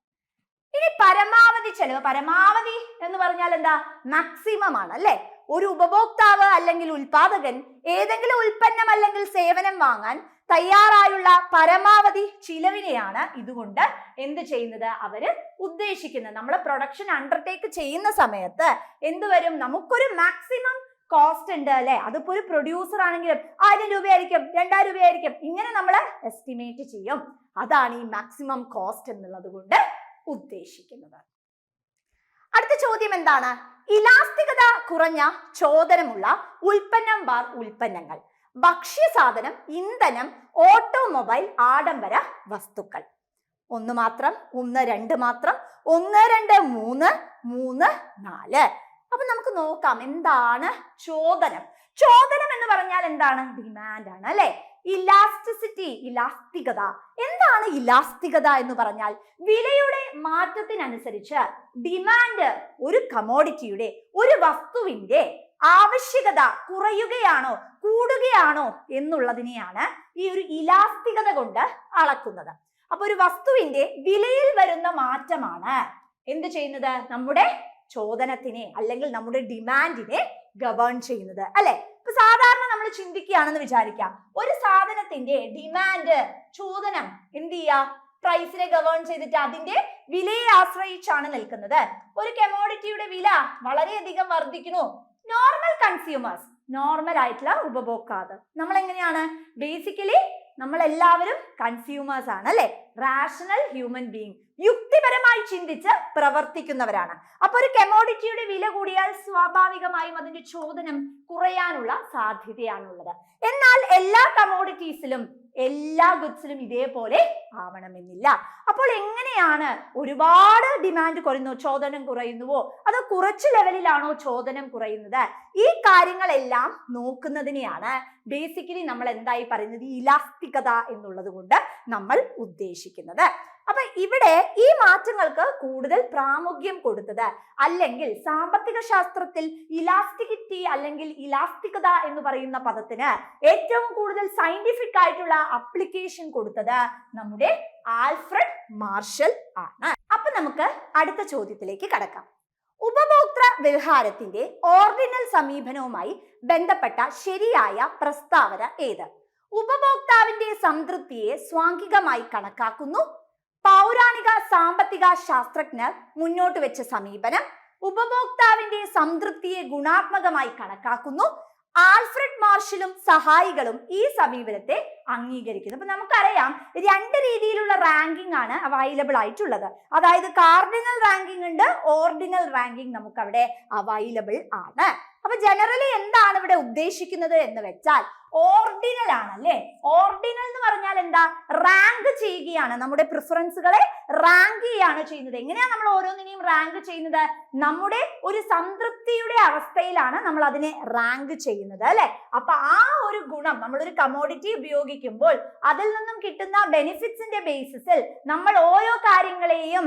ഇനി പരമാവധി ചെലവ്. പരമാവധി എന്ന് പറഞ്ഞാൽ എന്താ? മാക്സിമം ആണ്, അല്ലെ? ഒരു ഉപഭോക്താവ് അല്ലെങ്കിൽ ഉൽപാദകൻ ഏതെങ്കിലും ഉൽപ്പന്നം അല്ലെങ്കിൽ സേവനം വാങ്ങാൻ തയ്യാറായുള്ള പരമാവധി ചിലവിനെയാണ് ഇതുകൊണ്ട് എന്ത് ചെയ്യുന്നത്? അവര് ഉദ്ദേശിക്കുന്നത്. നമ്മൾ പ്രൊഡക്ഷൻ അണ്ടർടേക്ക് ചെയ്യുന്ന സമയത്ത് എന്ത് വരും? നമുക്കൊരു മാക്സിമം കോസ്റ്റ് ഉണ്ട്, അല്ലെ? അതിപ്പോ ഒരു പ്രൊഡ്യൂസർ ആണെങ്കിലും 1000 രൂപയായിരിക്കും, 2000 രൂപയായിരിക്കും, ഇങ്ങനെ നമ്മൾ എസ്റ്റിമേറ്റ് ചെയ്യും. അതാണ് ഈ മാക്സിമം കോസ്റ്റ് എന്നുള്ളത് കൊണ്ട് ഉദ്ദേശിക്കുന്നത്. അടുത്ത ചോദ്യം എന്താണ്? ഇലാസ്തികത കുറഞ്ഞ ചോദനമുള്ള ഉൽപ്പന്നങ്ങൾ, ഭക്ഷ്യസാധനം, ഇന്ധനം, ഓട്ടോമൊബൈൽ, ആഡംബര വസ്തുക്കൾ. 1 മാത്രം, 1, 2 മാത്രം, 1, 2, 3, 3, 4. അപ്പൊ നമുക്ക് നോക്കാം എന്താണ് ചോദനം. ചോദനം എന്ന് പറഞ്ഞാൽ എന്താണ്? ഡിമാൻഡ് ആണ്, അല്ലെ? ഇലാസ്റ്റിസിറ്റി, ഇലാസ്തികത. എന്താണ് ഇലാസ്തികത എന്ന് പറഞ്ഞാൽ? വിലയുടെ മാറ്റത്തിനനുസരിച്ച് ഡിമാൻഡ് ഒരു കമോഡിറ്റിയുടെ, ഒരു വസ്തുവിന്റെ ആവശ്യകത കുറയുകയാണോ കൂടുകയാണോ എന്നുള്ളതിനെയാണ് ഈ ഒരു ഇലാസ്തികത കൊണ്ട് അളക്കുന്നത്. അപ്പൊ ഒരു വസ്തുവിന്റെ വിലയിൽ വരുന്ന മാറ്റമാണ് എന്ത് ചെയ്യുന്നത്? നമ്മുടെ ചോദനത്തിനെ അല്ലെങ്കിൽ നമ്മുടെ ഡിമാൻഡിനെ ഗവേൺ ചെയ്യുന്നത്, അല്ലെ? ഇപ്പൊ സാധാരണ നമ്മൾ ചിന്തിക്കുകയാണെന്ന് വിചാരിക്കാം, ഒരു സാധനത്തിന്റെ ഡിമാൻഡ്, ചോദനം എന്ത് ചെയ്യാ? പ്രൈസിനെ ഗവേൺ ചെയ്തിട്ട് അതിന്റെ വിലയെ ആശ്രയിച്ചാണ് നിൽക്കുന്നത്. ഒരു കമോഡിറ്റിയുടെ വില വളരെയധികം വർദ്ധിക്കുന്നു. നോർമൽ കൺസ്യൂമേഴ്സ്, നോർമൽ ആയിട്ടുള്ള ഉപഭോക്താവ്, നമ്മൾ എങ്ങനെയാണ്? ബേസിക്കലി നമ്മൾ എല്ലാവരും കൺസ്യൂമേഴ്സ് ആണ്, അല്ലെ? റാഷണൽ ഹ്യൂമൻ ബീയിങ്, യുക്തിപരമായി ചിന്തിച്ച് പ്രവർത്തിക്കുന്നവരാണ്. അപ്പൊ ഒരു കമോഡിറ്റിയുടെ വില കൂടിയാൽ സ്വാഭാവികമായും അതിന്റെ ചോദനം കുറയാനുള്ള സാധ്യതയാണുള്ളത്. എന്നാൽ എല്ലാ കമോഡിറ്റീസിലും എല്ലാ ഗുഡ്സിലും ഇതേപോലെ ആവണമെന്നില്ല. അപ്പോൾ എങ്ങനെയാണ് ഒരുപാട് ഡിമാൻഡ് കുറയുന്നു, ചോദനം കുറയുന്നുവോ, അതോ കുറച്ച് ലെവലിലാണോ ചോദനം കുറയുന്നത്? ഈ കാര്യങ്ങളെല്ലാം നോക്കുന്നതിനെയാണ് ബേസിക്കലി നമ്മൾ എന്തായി പറയുന്നത്, ഇലാസ്തികത എന്നുള്ളത് കൊണ്ട് നമ്മൾ ഉദ്ദേശിക്കുന്നത്. അപ്പൊ ഇവിടെ ഈ മാറ്റങ്ങൾക്ക് കൂടുതൽ പ്രാമുഖ്യം കൊടുത്തത്, അല്ലെങ്കിൽ സാമ്പത്തിക ശാസ്ത്രത്തിൽ ഇലാസ്റ്റിസിറ്റി അല്ലെങ്കിൽ ഇലാസ്തികത എന്ന് പറയുന്ന പദത്തിന് ഏറ്റവും കൂടുതൽ സയന്റിഫിക് ആയിട്ടുള്ള അപ്ലിക്കേഷൻ കൊടുത്തത് നമ്മുടെ ആൽഫ്രഡ് മാർഷൽ ആണ്. അപ്പൊ നമുക്ക് അടുത്ത ചോദ്യത്തിലേക്ക് കടക്കാം. ഉപഭോക്തൃ വ്യവഹാരത്തിന്റെ ഓർഡിനൽ സമീപനവുമായി ബന്ധപ്പെട്ട ശരിയായ പ്രസ്താവന ഏത്? ഉപഭോക്താവിന്റെ സംതൃപ്തിയെ സ്വാംഗികമായി കണക്കാക്കുന്നു. പൗരാണിക സാമ്പത്തിക ശാസ്ത്രജ്ഞർ മുന്നോട്ട് വെച്ച സമീപനം. ഉപഭോക്താവിന്റെ സംതൃപ്തിയെ ഗുണാത്മകമായി കണക്കാക്കുന്നു. ആൽഫ്രഡ് മാർഷലും സഹായികളും ഈ സമീപനത്തെ അംഗീകരിക്കുന്നു. അപ്പൊ നമുക്കറിയാം, രണ്ട് രീതിയിലുള്ള റാങ്കിങ് ആണ് അവൈലബിൾ ആയിട്ടുള്ളത്. അതായത് കാർഡിനൽ റാങ്കിങ് ഉണ്ട്, ഓർഡിനൽ റാങ്കിങ് നമുക്ക് അവിടെ അവൈലബിൾ ആണ്. അപ്പൊ ജനറലി എന്താണ് ഇവിടെ ഉദ്ദേശിക്കുന്നത് എന്ന് വെച്ചാൽ ഓർഡിനൽ ആണ് അല്ലേ. ഓർഡിനൽ എന്ന് പറഞ്ഞാൽ എന്താ? റാങ്ക് ചെയ്യുകയാണ്, നമ്മുടെ പ്രിഫറൻസുകളെ റാങ്ക് ചെയ്യാണ് ചെയ്യുന്നത്. എങ്ങനെയാണ് നമ്മൾ ഓരോന്നിനെയും റാങ്ക് ചെയ്യുന്നത്? നമ്മുടെ ഒരു സംതൃപ്തിയുടെ അവസ്ഥയിലാണ് നമ്മൾ അതിനെ റാങ്ക് ചെയ്യുന്നത് അല്ലെ. അപ്പൊ ആ ഒരു ഗുണം, നമ്മളൊരു കമോഡിറ്റി ഉപയോഗിക്കുമ്പോൾ അതിൽ നിന്നും കിട്ടുന്ന ബെനിഫിറ്റ്സിന്റെ ബേസിസിൽ നമ്മൾ ഓരോ കാര്യങ്ങളെയും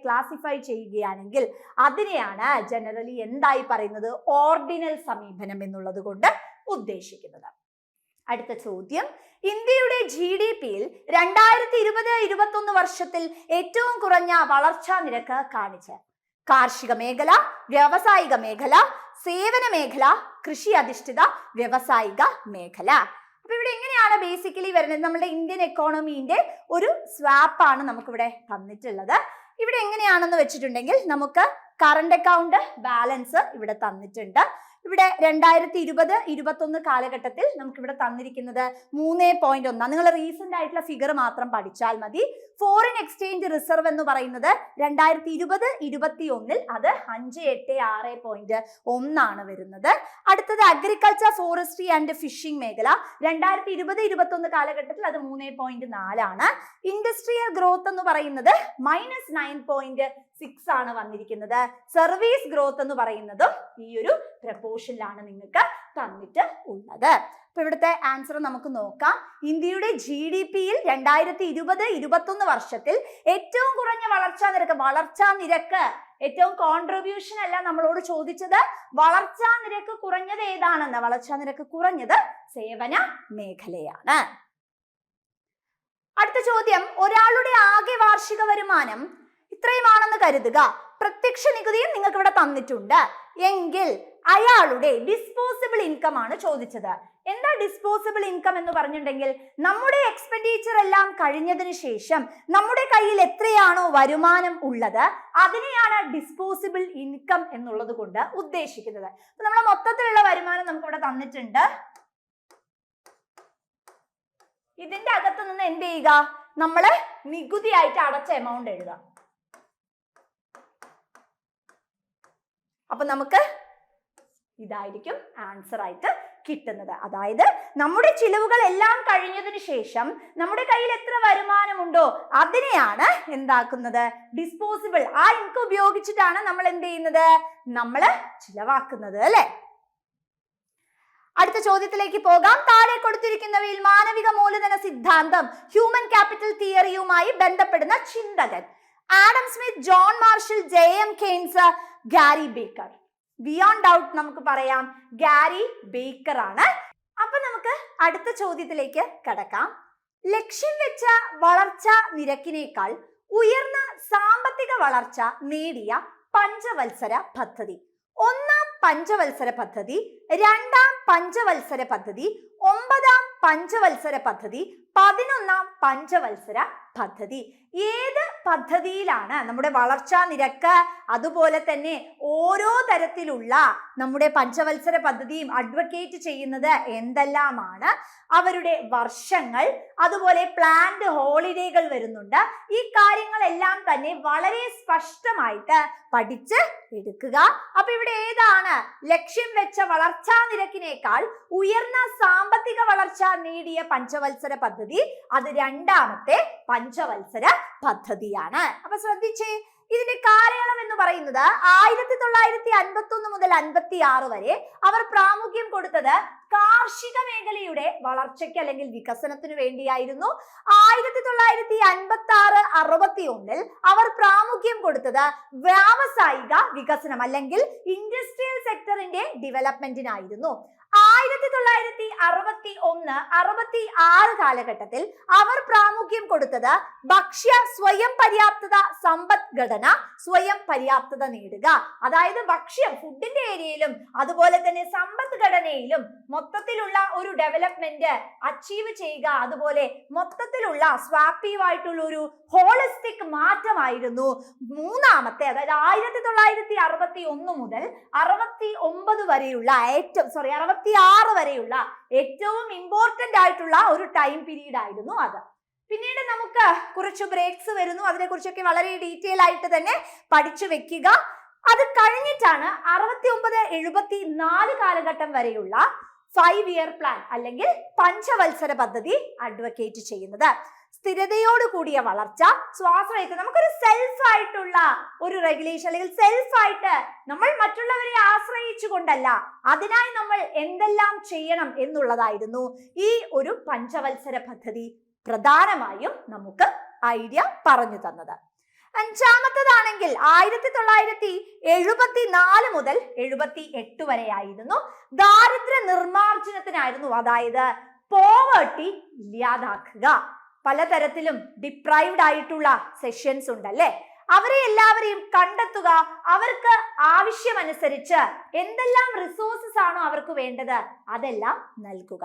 ക്ലാസിഫൈ ചെയ്യുകയാണെങ്കിൽ അതിനെയാണ് ജനറലി എന്തായി പറയുന്നത്, ഓർഡിനൽ സമീപനം എന്നുള്ളത് കൊണ്ട് ഉദ്ദേശിക്കുന്നത്. അടുത്ത ചോദ്യം, ഇന്ത്യയുടെ GDP-യിൽ 2020-21 വർഷത്തിൽ ഏറ്റവും കുറഞ്ഞ വളർച്ചാ നിരക്ക് കാണിച്ച് കാർഷിക മേഖല, വ്യാവസായിക മേഖല, സേവന മേഖല, കൃഷി അധിഷ്ഠിത വ്യാവസായിക മേഖല. അപ്പൊ ഇവിടെ എങ്ങനെയാണ് ബേസിക്കലി വരുന്നത്? നമ്മുടെ ഇന്ത്യൻ എക്കോണമിന്റെ ഒരു സ്വാപ്പ് ആണ് നമുക്കിവിടെ തന്നിട്ടുള്ളത്. ഇവിടെ എങ്ങനെയാണെന്ന് വെച്ചിട്ടുണ്ടെങ്കിൽ നമുക്ക് കറണ്ട് അക്കൗണ്ട് ബാലൻസ് ഇവിടെ തന്നിട്ടുണ്ട്. ഇവിടെ 2020-21 കാലഘട്ടത്തിൽ നമുക്ക് ഇവിടെ തന്നിരിക്കുന്നത് 3.1. നിങ്ങൾ റീസെന്റ് ആയിട്ടുള്ള ഫിഗർ മാത്രം പഠിച്ചാൽ മതി. ഫോറിൻ എക്സ്ചേഞ്ച് റിസർവ് എന്ന് പറയുന്നത് 2020-21 അത് 586.1 ആണ് വരുന്നത്. അടുത്തത് അഗ്രികൾച്ചർ, ഫോറസ്ട്രി ആൻഡ് ഫിഷിംഗ് മേഖല 2020-21 കാലഘട്ടത്തിൽ അത് 3.4 ആണ്. ഇൻഡസ്ട്രിയൽ ഗ്രോത്ത് എന്ന് പറയുന്നത് -9.6 ആണ് വന്നിരിക്കുന്നത്. സർവീസ് ഗ്രോത്ത് എന്ന് പറയുന്നതും ഈ ഒരു പ്രപ്പോർഷനിലാണ് നിങ്ങൾക്ക് തന്നിട്ട് ഉള്ളത്. അപ്പൊ ഇവിടുത്തെ ആൻസർ നമുക്ക് നോക്കാം. ഇന്ത്യയുടെ GDP-യിൽ 2020-21 വർഷത്തിൽ ഏറ്റവും കുറഞ്ഞ വളർച്ചാ നിരക്ക് ഏറ്റവും കോൺട്രിബ്യൂഷൻ അല്ല നമ്മളോട് ചോദിച്ചത്, വളർച്ചാ നിരക്ക് കുറഞ്ഞത് ഏതാണെന്ന്. വളർച്ചാ നിരക്ക് കുറഞ്ഞത് സേവന മേഖലയാണ്. അടുത്ത ചോദ്യം, ഒരാളുടെ ആകെ വാർഷിക വരുമാനം ഇത്രയുമാണെന്ന് കരുതുക. പ്രത്യക്ഷ നികുതിയും നിങ്ങൾക്ക് ഇവിടെ തന്നിട്ടുണ്ട് എങ്കിൽ അയാളുടെ ഡിസ്പോസിബിൾ ഇൻകം ആണ് ചോദിച്ചത്. എന്താ ഡിസ്പോസിബിൾ ഇൻകം എന്ന് പറഞ്ഞിട്ടുണ്ടെങ്കിൽ നമ്മുടെ എക്സ്പെൻഡിച്ചർ എല്ലാം കഴിഞ്ഞതിന് ശേഷം നമ്മുടെ കയ്യിൽ എത്രയാണോ വരുമാനം ഉള്ളത് അതിനെയാണ് ഡിസ്പോസിബിൾ ഇൻകം എന്നുള്ളത് കൊണ്ട് ഉദ്ദേശിക്കുന്നത്. അപ്പൊ നമ്മുടെ മൊത്തത്തിലുള്ള വരുമാനം നമുക്ക് ഇവിടെ തന്നിട്ടുണ്ട്. ഇതിന്റെ അകത്ത് നിന്ന് എന്ത് ചെയ്യുക, നമ്മള് നികുതിയായിട്ട് അടച്ച എമൗണ്ട് എഴുതാം. അപ്പൊ നമുക്ക് ഇതായിരിക്കും ആൻസർ ആയിട്ട് കിട്ടുന്നത്. അതായത് നമ്മുടെ ചിലവുകൾ എല്ലാം കഴിഞ്ഞതിന് ശേഷം നമ്മുടെ കയ്യിൽ എത്ര വരുമാനമുണ്ടോ അതിനെയാണ് എന്താക്കുന്നത്, ഡിസ്പോസിബിൾ. ആ ഇൻകം ഉപയോഗിച്ചിട്ടാണ് നമ്മൾ എന്ത് ചെയ്യുന്നത്, നമ്മള് ചിലവാക്കുന്നത് അല്ലെ. അടുത്ത ചോദ്യത്തിലേക്ക് പോകാം. താഴെ കൊടുത്തിരിക്കുന്നവയിൽ മാനവിക മൂലധന സിദ്ധാന്തം, ഹ്യൂമൻ ക്യാപിറ്റൽ തിയറിയുമായി ബന്ധപ്പെടുന്ന ചിന്തകൻ. Adam Smith, John Marshall, JM Keynes, Gary Becker. Beyond doubt നമുക്ക് പറയാം ഗാരി ബേക്കർ ആണ്. അപ്പൊ നമുക്ക് അടുത്ത ചോദ്യത്തിലേക്ക് കടക്കാം. ലക്ഷ്യം വെച്ച വളർച്ചാ നിരക്കിനേക്കാൾ ഉയർന്ന സാമ്പത്തിക വളർച്ച നേടിയ പഞ്ചവത്സര പദ്ധതി. ഒന്നാം പഞ്ചവത്സര പദ്ധതി, രണ്ടാം പഞ്ചവത്സര പദ്ധതി, 9ാം പഞ്ചവത്സര പദ്ധതി, 11ാം പഞ്ചവത്സര പദ്ധതി. ഏത് പദ്ധതിയിലാണ് നമ്മുടെ വളർച്ചാ നിരക്ക് അതുപോലെ തന്നെ ഓരോ തരത്തിലുള്ള നമ്മുടെ പഞ്ചവത്സര പദ്ധതിയും അഡ്വക്കേറ്റ് ചെയ്യുന്നത് എന്തെല്ലാമാണ്, അവരുടെ വർഷങ്ങൾ, അതുപോലെ പ്ലാൻഡ് ഹോളിഡേകൾ വരുന്നുണ്ട്. ഈ കാര്യങ്ങളെല്ലാം തന്നെ വളരെ സ്പഷ്ടമായിട്ട് പഠിച്ച് എടുക്കുക. അപ്പൊ ഇവിടെ ഏതാണ് ലക്ഷ്യം വെച്ച വളർച്ചാ നിരക്കിനേക്കാൾ ഉയർന്ന സാമ്പത്തിക വളർച്ച നേടിയ പഞ്ചവത്സര പദ്ധതി? അത് രണ്ടാമത്തെ പഞ്ചവത്സര പദ്ധതിയാണ്. അപ്പൊ ശ്രദ്ധിച്ചേ, ഇതിന്റെ കാലയളവ് എന്ന് പറയുന്നത് 1951 മുതൽ 56 വരെ അവർ പ്രാമുഖ്യം കൊടുത്തത് കാർഷിക മേഖലയുടെ വളർച്ചയ്ക്ക് അല്ലെങ്കിൽ വികസനത്തിന് വേണ്ടിയായിരുന്നു. 1956-61 അവർ പ്രാമുഖ്യം കൊടുത്തത് വ്യാവസായിക വികസനം അല്ലെങ്കിൽ ഇൻഡസ്ട്രിയൽ സെക്ടറിന്റെ ഡെവലപ്മെന്റിനായിരുന്നു. 1961-66 കാലഘട്ടത്തിൽ അവർ പ്രാമുഖ്യം കൊടുത്തത് ഭക്ഷ്യ സ്വയം പര്യാപ്തത, സമ്പദ്ഘടന സ്വയം പര്യാപ്തത നേടുക. അതായത് ഭക്ഷ്യം, ഫുഡിന്റെ ഏരിയയിലും അതുപോലെ തന്നെ സമ്പദ്ഘടനയിലും മൊത്തത്തിലുള്ള ഒരു ഡെവലപ്മെന്റ് അച്ചീവ് ചെയ്യുക. അതുപോലെ മൊത്തത്തിലുള്ള സ്വാക്റ്റീവ് ആയിട്ടുള്ള ഒരു ഹോളിസ്റ്റിക് മാറ്റമായിരുന്നു മൂന്നാമത്തെ, അതായത് 1961 മുതൽ 66 വരെയുള്ള 66 വരെയുള്ള ഏറ്റവും ഇമ്പോർട്ടന്റ് ആയിട്ടുള്ള ഒരു ടൈം പീരീഡ് ആയിരുന്നു അത്. പിന്നീട് നമുക്ക് കുറച്ച് ബ്രേക്സ് വരുന്നു, അതിനെ കുറിച്ചൊക്കെ വളരെ ഡീറ്റെയിൽ ആയിട്ട് തന്നെ പഠിച്ചു വെക്കുക. അത് കഴിഞ്ഞിട്ടാണ് 69-74 കാലഘട്ടം വരെയുള്ള 5 ഇയർ പ്ലാൻ അല്ലെങ്കിൽ പഞ്ചവത്സര പദ്ധതി അഡ്വക്കേറ്റ് ചെയ്യുന്നത്. സ്ഥിരതയോട് കൂടിയ വളർച്ച, സ്വാശ്രയത്വം, നമുക്കൊരു സെൽഫ് ആയിട്ടുള്ള ഒരു റെഗുലേഷൻ അല്ലെങ്കിൽ സെൽഫ് ആയിട്ട് നമ്മൾ മറ്റുള്ളവരെ ആശ്രയിച്ചു കൊണ്ടല്ല, അതിനായി നമ്മൾ എന്തെല്ലാം ചെയ്യണം എന്നുള്ളതായിരുന്നു ഈ ഒരു പഞ്ചവത്സര പദ്ധതി പ്രധാനമായും നമുക്ക് ഐഡിയ പറഞ്ഞു തന്നത്. അഞ്ചാമത്തതാണെങ്കിൽ 1974 മുതൽ 78 വരെ ആയിരുന്നു. ദാരിദ്ര്യ നിർമ്മാർജ്ജനത്തിനായിരുന്നു. അതായത് പോവർട്ടി ഇല്ലാതാക്കുക. പലതരത്തിലും ഡിപ്രൈവ്ഡ് ആയിട്ടുള്ള സെഷൻസ് ഉണ്ടല്ലേ, അവരെ എല്ലാവരെയും കണ്ടെത്തുക, അവർക്ക് ആവശ്യമനുസരിച്ച് എന്തെല്ലാം റിസോഴ്സസ് ആണോ അവർക്ക് വേണ്ടത് അതെല്ലാം നൽകുക.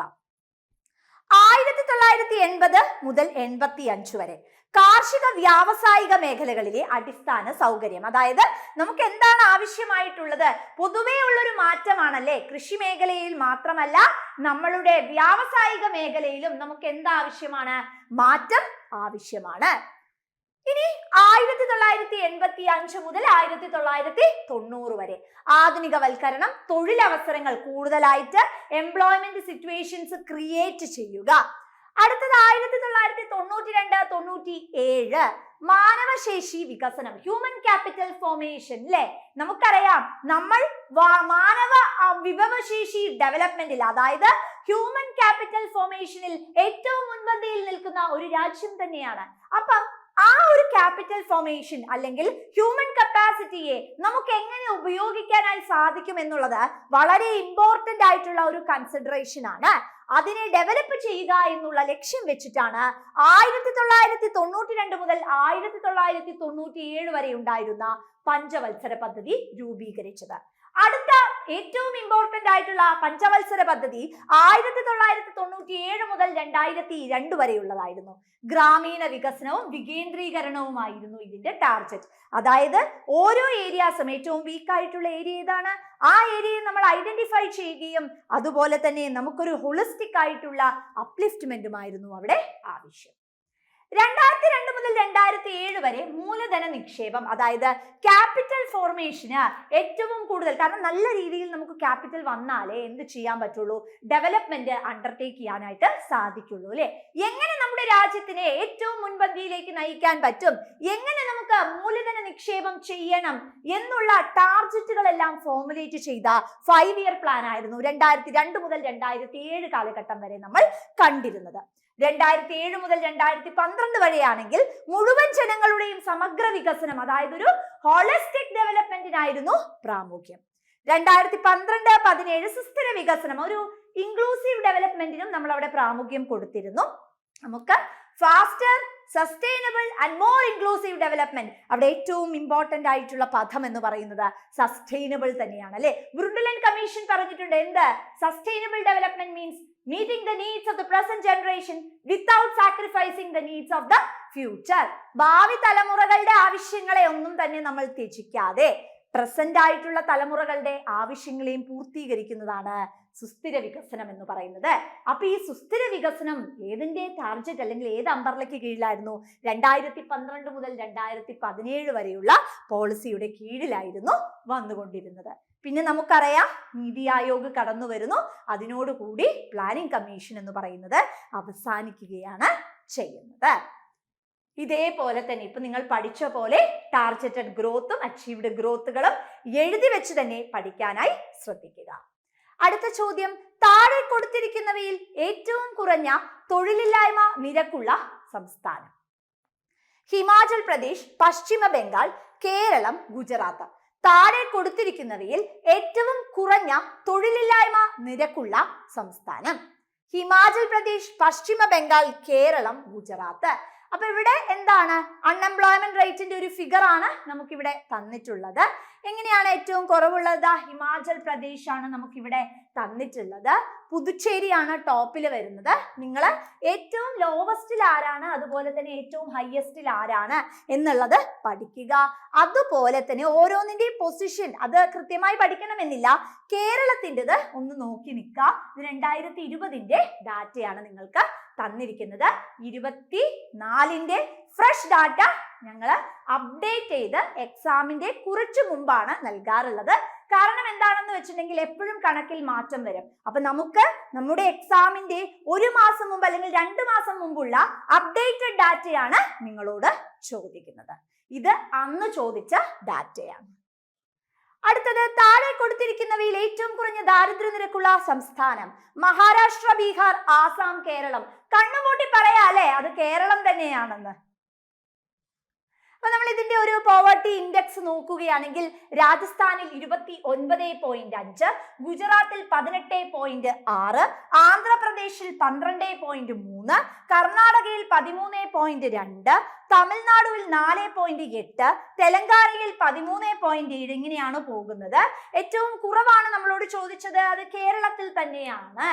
1980 മുതൽ 85 വരെ കാർഷിക വ്യാവസായിക മേഖലകളിലെ അടിസ്ഥാന സൗകര്യം, അതായത് നമുക്ക് എന്താണ് ആവശ്യമായിട്ടുള്ളത്, പൊതുവേ ഉള്ളൊരു മാറ്റമാണല്ലേ. കൃഷി മേഖലയിൽ മാത്രമല്ല, നമ്മളുടെ വ്യാവസായിക മേഖലയിലും നമുക്ക് എന്താവശ്യമാണ്, മാറ്റം ആവശ്യമാണ്. ഇനി 1985 മുതൽ 1990 വരെ ആധുനികവൽക്കരണം, തൊഴിലവസരങ്ങൾ കൂടുതലായിട്ട് എംപ്ലോയ്മെന്റ് സിറ്റുവേഷൻസ് ക്രിയേറ്റ് ചെയ്യുക. അടുത്തത് 1992-97 മാനവശേഷി വികസനം, ഹ്യൂമൻ ക്യാപിറ്റൽ ഫോർമേഷൻ അല്ലെ. നമുക്കറിയാം നമ്മൾ മാനവ വിഭവശേഷി ഡെവലപ്മെന്റിൽ, അതായത് ഹ്യൂമൻ ക്യാപിറ്റൽ ഫോർമേഷനിൽ ഏറ്റവും മുൻപന്തിയിൽ നിൽക്കുന്ന ഒരു രാജ്യം തന്നെയാണ്. അപ്പം ആ ഒരു ക്യാപിറ്റൽ ഫോർമേഷൻ അല്ലെങ്കിൽ ഹ്യൂമൻ കപ്പാസിറ്റിയെ നമുക്ക് എങ്ങനെ ഉപയോഗിക്കാനായി സാധിക്കും എന്നുള്ളത് വളരെ ഇമ്പോർട്ടന്റ് ആയിട്ടുള്ള ഒരു കൺസിഡറേഷൻ ആണ്. അതിനെ ഡെവലപ്പ് ചെയ്യുക എന്നുള്ള ലക്ഷ്യം വെച്ചിട്ടാണ് 1992 മുതൽ 1997 വരെ ഉണ്ടായിരുന്ന പഞ്ചവത്സര പദ്ധതി രൂപീകരിച്ചത്. അടുത്ത ഏറ്റവും ഇമ്പോർട്ടന്റ് ആയിട്ടുള്ള പഞ്ചവത്സര പദ്ധതി 1997 മുതൽ 2002 വരെയുള്ളതായിരുന്നു. ഗ്രാമീണ വികസനവും വികേന്ദ്രീകരണവുമായിരുന്നു ഇതിന്റെ ടാർഗറ്റ്. അതായത് ഓരോ ഏരിയാസും, ഏറ്റവും വീക്ക് ആയിട്ടുള്ള ഏരിയ ഏതാണ്, ആ ഏരിയയെ നമ്മൾ ഐഡന്റിഫൈ ചെയ്യുകയും അതുപോലെ തന്നെ നമുക്കൊരു ഹോളിസ്റ്റിക് ആയിട്ടുള്ള അപ്ലിഫ്റ്റ്മെന്റുമായിരുന്നു അവിടെ ആവശ്യം. 2002 മുതൽ 2007 വരെ മൂലധന നിക്ഷേപം, അതായത് ക്യാപിറ്റൽ ഫോർമേഷന് ഏറ്റവും കൂടുതൽ, കാരണം നല്ല രീതിയിൽ നമുക്ക് ക്യാപിറ്റൽ വന്നാലേ എന്ത് ചെയ്യാൻ പറ്റുള്ളൂ, ഡെവലപ്മെന്റ് അണ്ടർടേക്ക് ചെയ്യാനായിട്ട് സാധിക്കുള്ളൂ അല്ലെ. എങ്ങനെ നമ്മുടെ രാജ്യത്തിനെ ഏറ്റവും മുൻപന്തിയിലേക്ക് നയിക്കാൻ പറ്റും, എങ്ങനെ നമുക്ക് മൂലധന നിക്ഷേപം ചെയ്യണം എന്നുള്ള ടാർഗറ്റുകളെല്ലാം ഫോർമുലേറ്റ് ചെയ്ത 5 ഇയർ പ്ലാൻ ആയിരുന്നു 2002 മുതൽ 2007 കാലഘട്ടം വരെ നമ്മൾ കണ്ടിരുന്നത്. 2007 മുതൽ 2012 വരെയാണെങ്കിൽ മുഴുവൻ ജനങ്ങളുടെയും സമഗ്ര വികസനം, അതായത് ഒരു ഹോളിസ്റ്റിക് ഡെവലപ്മെന്റിനായിരുന്നു പ്രാമുഖ്യം. 2012-17 സുസ്ഥിര വികസനം, ഒരു ഇൻക്ലൂസീവ് ഡെവലപ്മെന്റിനും നമ്മൾ അവിടെ പ്രാമുഖ്യം കൊടുത്തിരുന്നു. നമുക്ക് faster, sustainable and more inclusive development, അവിടെ ഏറ്റവും ഇമ്പോർട്ടന്റ് ആയിട്ടുള്ള പദം എന്ന് പറയുന്നത് സസ്റ്റൈനബിൾ തന്നെയാണ് അല്ലെ. ബ്രുണ്ടലൻ കമ്മീഷൻ പറഞ്ഞിട്ടുണ്ട് എന്ത്, sustainable development means meeting the needs of the present generation without sacrificing the needs of the future. ഭാവി തലമുറകളുടെ ആവശ്യങ്ങളെ ഒന്നും തന്നെ നമ്മൾ ത്യജിക്കാതെ പ്രസന്റ് ആയിട്ടുള്ള തലമുറകളുടെ ആവശ്യങ്ങളെയും പൂർത്തീകരിക്കുന്നതാണ് സുസ്ഥിര വികസനം എന്ന് പറയുന്നത്. അപ്പൊ ഈ സുസ്ഥിര വികസനം ഏതിന്റെ ടാർഗറ്റ് അല്ലെങ്കിൽ ഏത് അമ്പർലയ്ക്ക് കീഴിലായിരുന്നു? 2012 മുതൽ 2017 വരെയുള്ള പോളിസിയുടെ കീഴിലായിരുന്നു വന്നുകൊണ്ടിരുന്നത്. പിന്നെ നമുക്കറിയാം നീതി ആയോഗ് കടന്നു വരുന്നു. അതിനോടുകൂടി പ്ലാനിംഗ് കമ്മീഷൻ എന്ന് പറയുന്നത് അവസാനിക്കുകയാണ് ചെയ്യുന്നത്. ഇതേപോലെ തന്നെ ഇപ്പൊ നിങ്ങൾ പഠിച്ച പോലെ ടാർഗറ്റഡ് ഗ്രോത്തും അച്ചീവ്ഡ് ഗ്രോത്തുകളും എഴുതി വെച്ച് തന്നെ പഠിക്കാനായി ശ്രദ്ധിക്കുക. അടുത്ത ചോദ്യം, താഴെ കൊടുത്തിരിക്കുന്നവയിൽ ഏറ്റവും കുറഞ്ഞ തൊഴിലില്ലായ്മ നിരക്കുള്ള സംസ്ഥാനം? ഹിമാചൽ പ്രദേശ്, പശ്ചിമ ബംഗാൾ, കേരളം, ഗുജറാത്ത്. താഴെ കൊടുത്തിരിക്കുന്നവയിൽ ഏറ്റവും കുറഞ്ഞ തൊഴിലില്ലായ്മ നിരക്കുള്ള സംസ്ഥാനം ഹിമാചൽ പ്രദേശ്, പശ്ചിമ ബംഗാൾ, കേരളം, ഗുജറാത്ത്. അപ്പൊ ഇവിടെ എന്താണ്? അൺഎംപ്ലോയ്മെന്റ് റേറ്റിന്റെ ഒരു ഫിഗർ ആണ് നമുക്കിവിടെ തന്നിട്ടുള്ളത്. എങ്ങനെയാണ് ഏറ്റവും കുറവുള്ളത്? ഹിമാചൽ പ്രദേശ് ആണ് നമുക്കിവിടെ തന്നിട്ടുള്ളത്. പുതുച്ചേരിയാണ് ടോപ്പിൽ വരുന്നത്. നിങ്ങൾ ഏറ്റവും ലോവസ്റ്റിൽ ആരാണ്, അതുപോലെ തന്നെ ഏറ്റവും ഹയസ്റ്റിൽ ആരാണ് എന്നുള്ളത് പഠിക്കുക. അതുപോലെ തന്നെ ഓരോന്നിന്റെയും പൊസിഷൻ അത് കൃത്യമായി പഠിക്കണമെന്നില്ല. കേരളത്തിൻ്റെത് ഒന്ന് നോക്കി നിൽക്കുക. ഇത് 2020 ഡാറ്റയാണ് നിങ്ങൾക്ക് തന്നിരിക്കുന്നത്. 24 ഫ്രഷ് ഡാറ്റ ഞങ്ങൾ അപ്ഡേറ്റ് ചെയ്ത് എക്സാമിന്റെ കുറച്ചു മുമ്പാണ് നൽകാറുള്ളത്. കാരണം എന്താണെന്ന് വെച്ചിട്ടുണ്ടെങ്കിൽ എപ്പോഴും കണക്കിൽ മാറ്റം വരും. അപ്പൊ നമുക്ക് നമ്മുടെ എക്സാമിന്റെ 1 മാസം മുമ്പ് അല്ലെങ്കിൽ 2 മാസം മുമ്പുള്ള അപ്ഡേറ്റഡ് ഡാറ്റയാണ് നിങ്ങളോട് ചോദിക്കുന്നത്. ഇത് അന്ന് ചോദിച്ച ഡാറ്റയാണ്. അടുത്തത്, താഴെ കൊടുത്തിരിക്കുന്നവയിൽ ഏറ്റവും കുറഞ്ഞ ദാരിദ്ര്യ നിരക്കുള്ള സംസ്ഥാനം? മഹാരാഷ്ട്ര, ബീഹാർ, ആസാം, കേരളം. കണ്ണുമൂട്ടി പറയാ അല്ലെ അത് കേരളം തന്നെയാണെന്ന്. അപ്പൊ നമ്മൾ ഇതിന്റെ ഒരു പോവർട്ടി ഇൻഡെക്സ് നോക്കുകയാണെങ്കിൽ രാജസ്ഥാനിൽ 29.5, ഗുജറാത്തിൽ 18.6, ആന്ധ്രാപ്രദേശിൽ 12.3, കർണാടകയിൽ 13.2, തമിഴ്നാടുവിൽ 4.8, തെലങ്കാനയിൽ 13.7. ഇങ്ങനെയാണ് പോകുന്നത്. ഏറ്റവും കുറവാണ് നമ്മളോട് ചോദിച്ചത്, അത് കേരളത്തിൽ തന്നെയാണ്.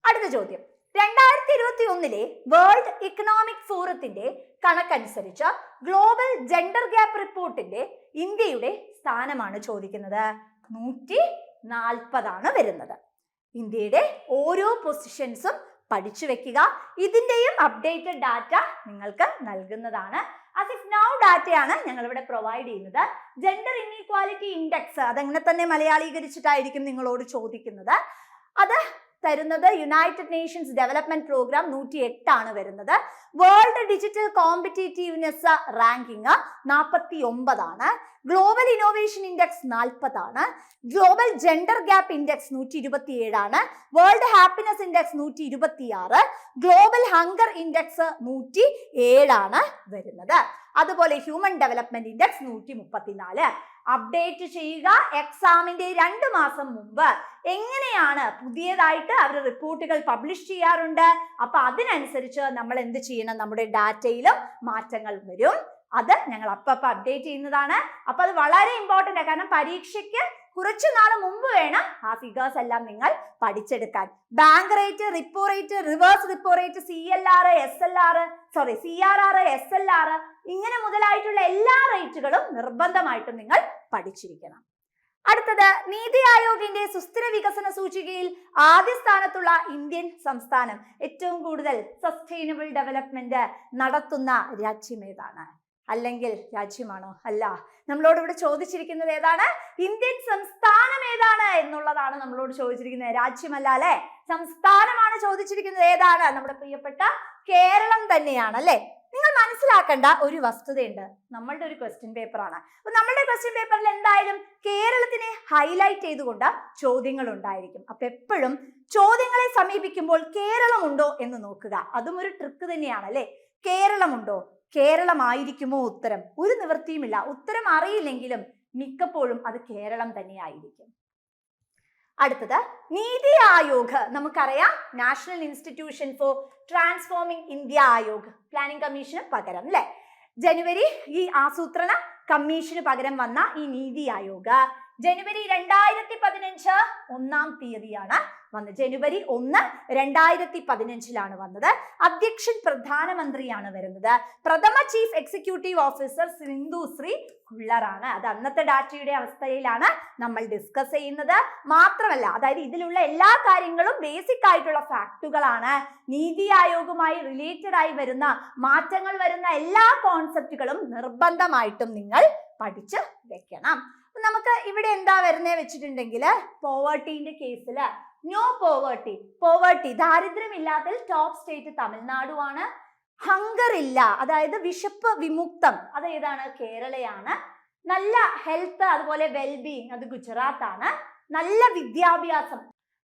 അടുത്ത ചോദ്യം, 2021 വേൾഡ് ഇക്കണോമിക് ഫോറത്തിന്റെ കണക്കനുസരിച്ച് ഗ്ലോബൽ ജെൻഡർ ഗ്യാപ്പ് റിപ്പോർട്ടിന്റെ ഇന്ത്യയുടെ സ്ഥാനമാണ് ചോദിക്കുന്നത്. 140 വരുന്നത്. ഇന്ത്യയുടെ ഓരോ പൊസിഷൻസും പഠിച്ചു വെക്കുക. ഇതിന്റെയും അപ്ഡേറ്റഡ് ഡാറ്റ നിങ്ങൾക്ക് നൽകുന്നതാണ്. ആസ് ഇഫ് നൗ ഡാറ്റയാണ് ഞങ്ങൾ ഇവിടെ പ്രൊവൈഡ് ചെയ്യുന്നത്. ജെൻഡർ ഇൻഇക്വാലിറ്റി ഇൻഡെക്സ് അതങ്ങനെ തന്നെ മലയാളീകരിച്ചിട്ടായിരിക്കും നിങ്ങളോട് ചോദിക്കുന്നത്. അത് തരുന്നത് യുണൈറ്റഡ് നേഷൻസ് ഡെവലപ്മെന്റ് പ്രോഗ്രാം 108 ആണ് വരുന്നത്. വേൾഡ് ഡിജിറ്റൽ കോമ്പറ്റീറ്റീവ്നെസ് റാങ്കിങ് 49 ആണ്. ഗ്ലോബൽ ഇന്നോവേഷൻ ഇൻഡെക്സ് 40 ആണ്. ഗ്ലോബൽ ജെൻഡർ ഗ്യാപ്പ് ഇൻഡെക്സ് 127 ആണ്. World happiness index 126, global hunger index 107 ആണ് വരുന്നത്. അതുപോലെ ഹ്യൂമൻ ഡെവലപ്മെന്റ് ഇൻഡെക്സ് 134. അപ്ഡേറ്റ് ചെയ്യുക. എക്സാമിന്റെ 2 മാസം മുമ്പ് എങ്ങനെയാണ് പുതിയതായിട്ട് അവർ റിപ്പോർട്ടുകൾ പബ്ലിഷ് ചെയ്യാറുണ്ട്. അപ്പൊ അതിനനുസരിച്ച് നമ്മൾ എന്ത് ചെയ്യണം? നമ്മുടെ ഡാറ്റയിലും മാറ്റങ്ങൾ വരും. അത് ഞങ്ങൾ അപ്പൊ അപ്ഡേറ്റ് ചെയ്യുന്നതാണ്. അപ്പൊ അത് വളരെ ഇമ്പോർട്ടന്റ് ആണ്. കാരണം പരീക്ഷയ്ക്ക് കുറച്ചു നാൾ മുമ്പ് വേണം ആ ഫിഗേഴ്സ് എല്ലാം നിങ്ങൾ പഠിച്ചെടുക്കാൻ. Bank rate, repo rate, reverse repo rate, CRR, SLR ഇങ്ങനെ മുതലായിട്ടുള്ള എല്ലാ റേറ്റുകളും നിർബന്ധമായിട്ടും നിങ്ങൾ പഠിച്ചിരിക്കണം. അടുത്തത്, നീതി ആയോഗിന്റെ സുസ്ഥിര വികസന സൂചികയിൽ ആദ്യ സ്ഥാനത്തുള്ള ഇന്ത്യൻ സംസ്ഥാനം, ഏറ്റവും കൂടുതൽ സസ്റ്റൈനബിൾ ഡെവലപ്മെന്റ് നടത്തുന്ന രാജ്യം ഏതാണ്? അല്ലെങ്കിൽ രാജ്യമാണോ? അല്ല. നമ്മളോട് ഇവിടെ ചോദിച്ചിരിക്കുന്നത് ഏതാണ്? ഇന്ത്യൻ സംസ്ഥാനം ഏതാണ് എന്നുള്ളതാണ് നമ്മളോട് ചോദിച്ചിരിക്കുന്നത്. രാജ്യമല്ല അല്ലെ, സംസ്ഥാനമാണ് ചോദിച്ചിരിക്കുന്നത്. ഏതാണ്? നമ്മുടെ പ്രിയപ്പെട്ട കേരളം തന്നെയാണ് അല്ലെ. നിങ്ങൾ മനസ്സിലാക്കേണ്ട ഒരു വസ്തുതയുണ്ട്. നമ്മളുടെ ഒരു ക്വസ്റ്റ്യൻ പേപ്പറാണ്. അപ്പൊ നമ്മളുടെ ക്വസ്റ്റ്യൻ പേപ്പറിൽ എന്തായാലും കേരളത്തിനെ ഹൈലൈറ്റ് ചെയ്തുകൊണ്ട് ചോദ്യങ്ങൾ ഉണ്ടായിരിക്കും. അപ്പൊ എപ്പോഴും ചോദ്യങ്ങളെ സമീപിക്കുമ്പോൾ കേരളമുണ്ടോ എന്ന് നോക്കുക. അതും ഒരു ട്രിക്ക് തന്നെയാണ് അല്ലെ. കേരളമുണ്ടോ? കേരളമായിരിക്കുമോ ഉത്തരം? ഒരു നിവൃത്തിയുമില്ല. ഉത്തരം അറിയില്ലെങ്കിലും മിക്കപ്പോഴും അത് കേരളം തന്നെയായിരിക്കും. അടുത്തത്, നീതി ആയോഗ് നമുക്കറിയാം, national institution for transforming India Aayog, planning commission പകരം അല്ലെ. ജനുവരി ഈ ആസൂത്രണ കമ്മീഷന് പകരം വന്ന ഈ നീതി ആയോഗ് ജനുവരി 2015 1-ാം തീയതിയാണ് വന്നത്. ജനുവരി 1, 2015 വന്നത്. അധ്യക്ഷൻ പ്രധാനമന്ത്രിയാണ് വരുന്നത്. പ്രഥമ chief executive officer Sindhushree ഖുള്ളറാണ്. അത് അന്നത്തെ ഡാറ്റയുടെ അവസ്ഥയിലാണ് നമ്മൾ ഡിസ്കസ് ചെയ്യുന്നത്. മാത്രമല്ല, അതായത് ഇതിലുള്ള എല്ലാ കാര്യങ്ങളും ബേസിക് ആയിട്ടുള്ള ഫാക്ടുകളാണ്. നീതി ആയോഗുമായി റിലേറ്റഡ് ആയി വരുന്ന മാറ്റങ്ങൾ വരുന്ന എല്ലാ കോൺസെപ്റ്റുകളും നിർബന്ധമായിട്ടും നിങ്ങൾ പഠിച്ച് വെക്കണം. നമുക്ക് ഇവിടെ എന്താ വരുന്നേ വെച്ചിട്ടുണ്ടെങ്കിൽ, പോവർട്ടിന്റെ കേസിൽ നോ പോവർട്ടി ദാരിദ്ര്യമില്ലാത്തതിൽ ടോപ്പ് സ്റ്റേറ്റ് തമിഴ്നാടുമാണ്. ഹങ്കർ ഇല്ല, അതായത് വിശപ്പ് വിമുക്തം, അത് ഏതാണ്? കേരളയാണ്. നല്ല ഹെൽത്ത് അതുപോലെ വെൽബീയിങ്, അത് ഗുജറാത്ത് ആണ്. നല്ല വിദ്യാഭ്യാസം,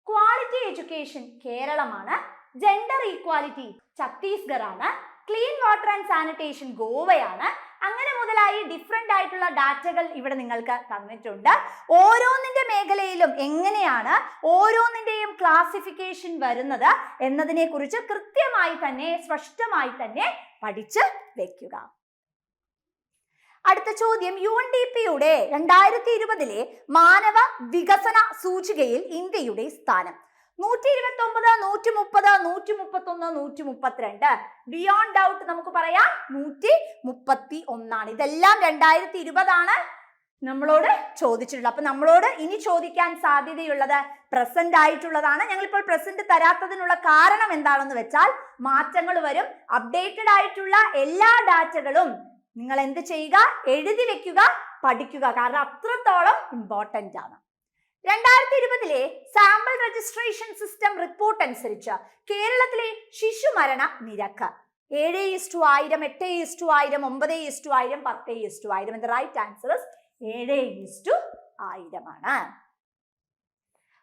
ക്വാളിറ്റി എഡ്യൂക്കേഷൻ, കേരളമാണ്. ജെൻഡർ ഈക്വാലിറ്റി ഛത്തീസ്ഗഡ് ആണ്. ക്ലീൻ വാട്ടർ ആൻഡ് സാനിറ്റേഷൻ ഗോവയാണ്. അങ്ങനെ മുതലായി ഡിഫറെന്റ് ആയിട്ടുള്ള ഡാറ്റകൾ ഇവിടെ നിങ്ങൾക്ക് തന്നിട്ടുണ്ട്. ഓരോന്നിന്റെ മേഖലയിലും എങ്ങനെയാണ് ഓരോന്നിന്റെയും ക്ലാസിഫിക്കേഷൻ വരുന്നത് എന്നതിനെ കുറിച്ച് കൃത്യമായി തന്നെ സ്പഷ്ടമായി തന്നെ പഠിച്ച് വെക്കുക. അടുത്ത ചോദ്യം, UNDP-യുടെ 2020 മാനവ വികസന സൂചികയിൽ ഇന്ത്യയുടെ സ്ഥാനം 129, 130, 131, 132. ബിയോണ്ട് ഡൗട്ട് നമുക്ക് പറയാം 131. ഇതെല്ലാം 2020 നമ്മളോട് ചോദിച്ചിട്ടുള്ളത്. അപ്പൊ നമ്മളോട് ഇനി ചോദിക്കാൻ സാധ്യതയുള്ളത് പ്രസന്റ് ആയിട്ടുള്ളതാണ്. ഞങ്ങളിപ്പോൾ പ്രസന്റ് തരാത്തതിനുള്ള കാരണം എന്താണെന്ന് വെച്ചാൽ, മാറ്റങ്ങൾ വരും. അപ്ഡേറ്റഡ് ആയിട്ടുള്ള എല്ലാ ഡാറ്റകളും നിങ്ങൾ എന്ത് ചെയ്യുക? എഴുതി വെക്കുക, പഠിക്കുക. കാരണം അത്രത്തോളം ഇമ്പോർട്ടന്റ് ആണ്. 2020 സാമ്പിൾ രജിസ്ട്രേഷൻ സിസ്റ്റം റിപ്പോർട്ട് അനുസരിച്ച് കേരളത്തിലെ ശിശുമരണ നിരക്ക് 7:1000, 8:1000, 9:1000, 10:1000. The right answer is 7:1000 ആണ്.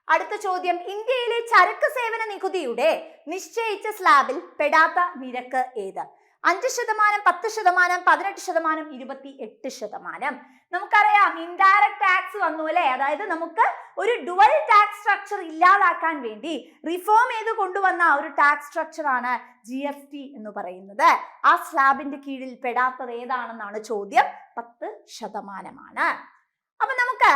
അടുത്ത ചോദ്യം, ഇന്ത്യയിലെ ചരക്ക് സേവന നികുതിയുടെ നിശ്ചയിച്ച സ്ലാബിൽ പെടാത്ത നിരക്ക് ഏത്? 5%, 10%, 18%, 28%. നമുക്കറിയാം ഇൻഡയറക്ട് ടാക്സ് വന്നു അല്ലെ. അതായത് നമുക്ക് ഒരു ഡുവൽ ടാക്സ് സ്ട്രക്ചർ ഇല്ലാതാക്കാൻ വേണ്ടി റിഫോം ചെയ്ത് കൊണ്ടുവന്ന ഒരു ടാക്സ് സ്ട്രക്ചർ ആണ് GST എന്ന് പറയുന്നത്. ആ സ്ലാബിന്റെ കീഴിൽ പെടാത്തത് ഏതാണെന്നാണ് ചോദ്യം. 10%. അപ്പൊ നമുക്ക്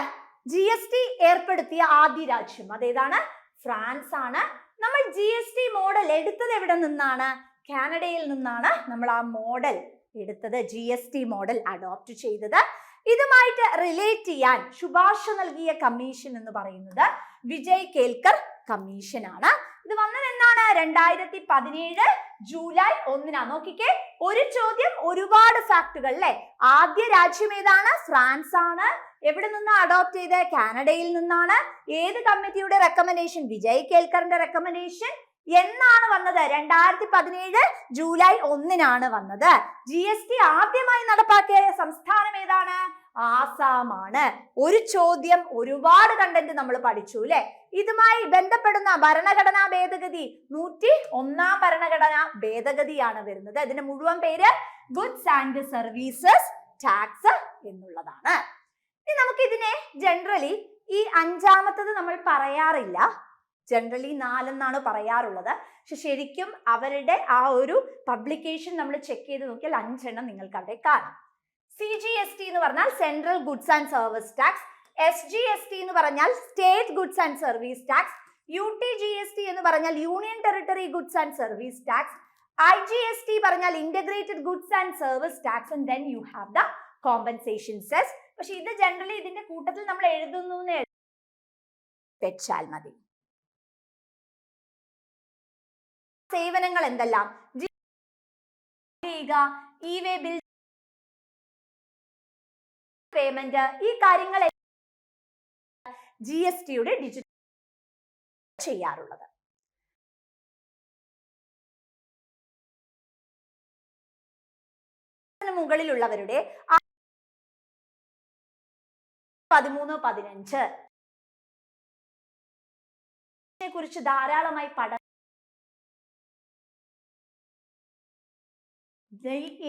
GST ഏർപ്പെടുത്തിയ ആദ്യ രാജ്യം അതേതാണ്? ഫ്രാൻസ് ആണ്. നമ്മൾ GST മോഡൽ എടുത്തത് എവിടെ നിന്നാണ്? കാനഡയിൽ നിന്നാണ് നമ്മൾ ആ മോഡൽ എടുത്തത്, GST മോഡൽ അഡോപ്റ്റ് ചെയ്തത്. ഇതുമായിട്ട് റിലേറ്റ് ചെയ്യാൻ ശുപാർശ നൽകിയ കമ്മീഷൻ എന്ന് പറയുന്നത് വിജയ് കേൽക്കർ കമ്മീഷൻ ആണ്. ഇത് വന്നത് എന്നാണ്? 2017 ജൂലൈ 1. നോക്കിക്കേ, ഒരു ചോദ്യം ഒരുപാട് ഫാക്ടുകൾ അല്ലെ. ആദ്യ രാജ്യം ഏതാണ്? ഫ്രാൻസ് ആണ്. എവിടെ നിന്ന് അഡോപ്റ്റ് ചെയ്ത്? കാനഡയിൽ നിന്നാണ്. ഏത് കമ്മിറ്റിയുടെ റെക്കമെൻഡേഷൻ? വിജയ് കേൽക്കറിന്റെ റെക്കമെൻഡേഷൻ. എന്നാണ് വന്നത്? 2017 ജൂലൈ 1 വന്നത്. GST ആദ്യമായി നടപ്പാക്കിയ സംസ്ഥാനം ഏതാണ്? ആസാമാണ്. ഒരു ചോദ്യം ഒരുപാട് കണ്ടന്റ് നമ്മൾ പഠിച്ചു അല്ലെ. ഇതുമായി ബന്ധപ്പെടുന്ന ഭരണഘടനാ ഭേദഗതി 101 ഭരണഘടനാ ഭേദഗതിയാണ് വരുന്നത്. അതിന്റെ മുഴുവൻ പേര് ഗുഡ്സ് ആൻഡ് സർവീസസ് ടാക്സ് എന്നുള്ളതാണ്. ഇനി നമുക്ക് ഇതിനെ ജനറലി ഈ അഞ്ചാമത്തത് നമ്മൾ പറയാറില്ല, ജനറലി 4 എന്നാണ് പറയാറുള്ളത്. പക്ഷെ ശരിക്കും അവരുടെ ആ ഒരു പബ്ലിക്കേഷൻ നമ്മൾ ചെക്ക് ചെയ്ത് നോക്കിയാൽ 5 എണ്ണം നിങ്ങൾക്ക് അവിടെ കാണാം. CGST എന്ന് പറഞ്ഞാൽ central goods and service tax. SGST എന്ന് പറഞ്ഞാൽ state goods and service tax. UTGST എന്ന് പറഞ്ഞാൽ union territory goods and service tax. IGST പറഞ്ഞാൽ integrated goods and service tax. And then you have the compensation cess. പക്ഷെ ഇത് generally ഇതിന്റെ കൂട്ടത്തിൽ നമ്മൾ എഴുതുന്നു വെച്ചാൽ മതി. സേവനങ്ങൾ എന്തെല്ലാം? ഇ-വേ ബിൽ പേയ്മെന്റ്, ഈ കാര്യങ്ങൾ GSTയുടെ ഡിജിറ്റൽ ചെയ്യാറുള്ളത്. മുകളിലുള്ളവരുടെ 13, 15 കുറിച്ച് ധാരാളമായി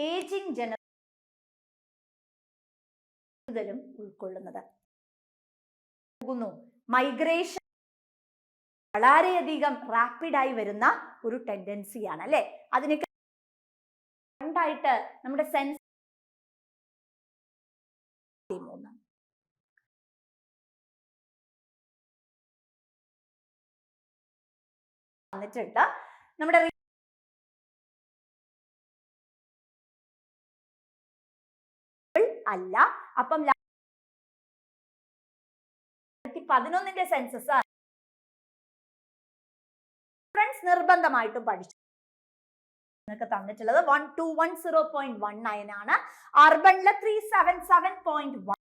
ഏജിംഗ് ജനതയും ഉൾക്കൊള്ളുന്നത്. മൈഗ്രേഷൻ വളരെയധികം റാപ്പിഡായി വരുന്ന ഒരു ടെൻഡൻസിയാണ് അല്ലെ. അതിനൊക്കെ ഉണ്ടായിട്ട് നമ്മുടെ സെൻസ് തന്നിട്ടുണ്ട്. നമ്മുടെ അല്ല. അപ്പം 2011 സെൻസസ് ഫ്രണ്ട്സ് നിർബന്ധമായിട്ടും പഠിച്ചു. നിങ്ങൾക്ക് തന്നിട്ടുള്ളത് 1210.19 ആണ്. അർബണില് 377.1,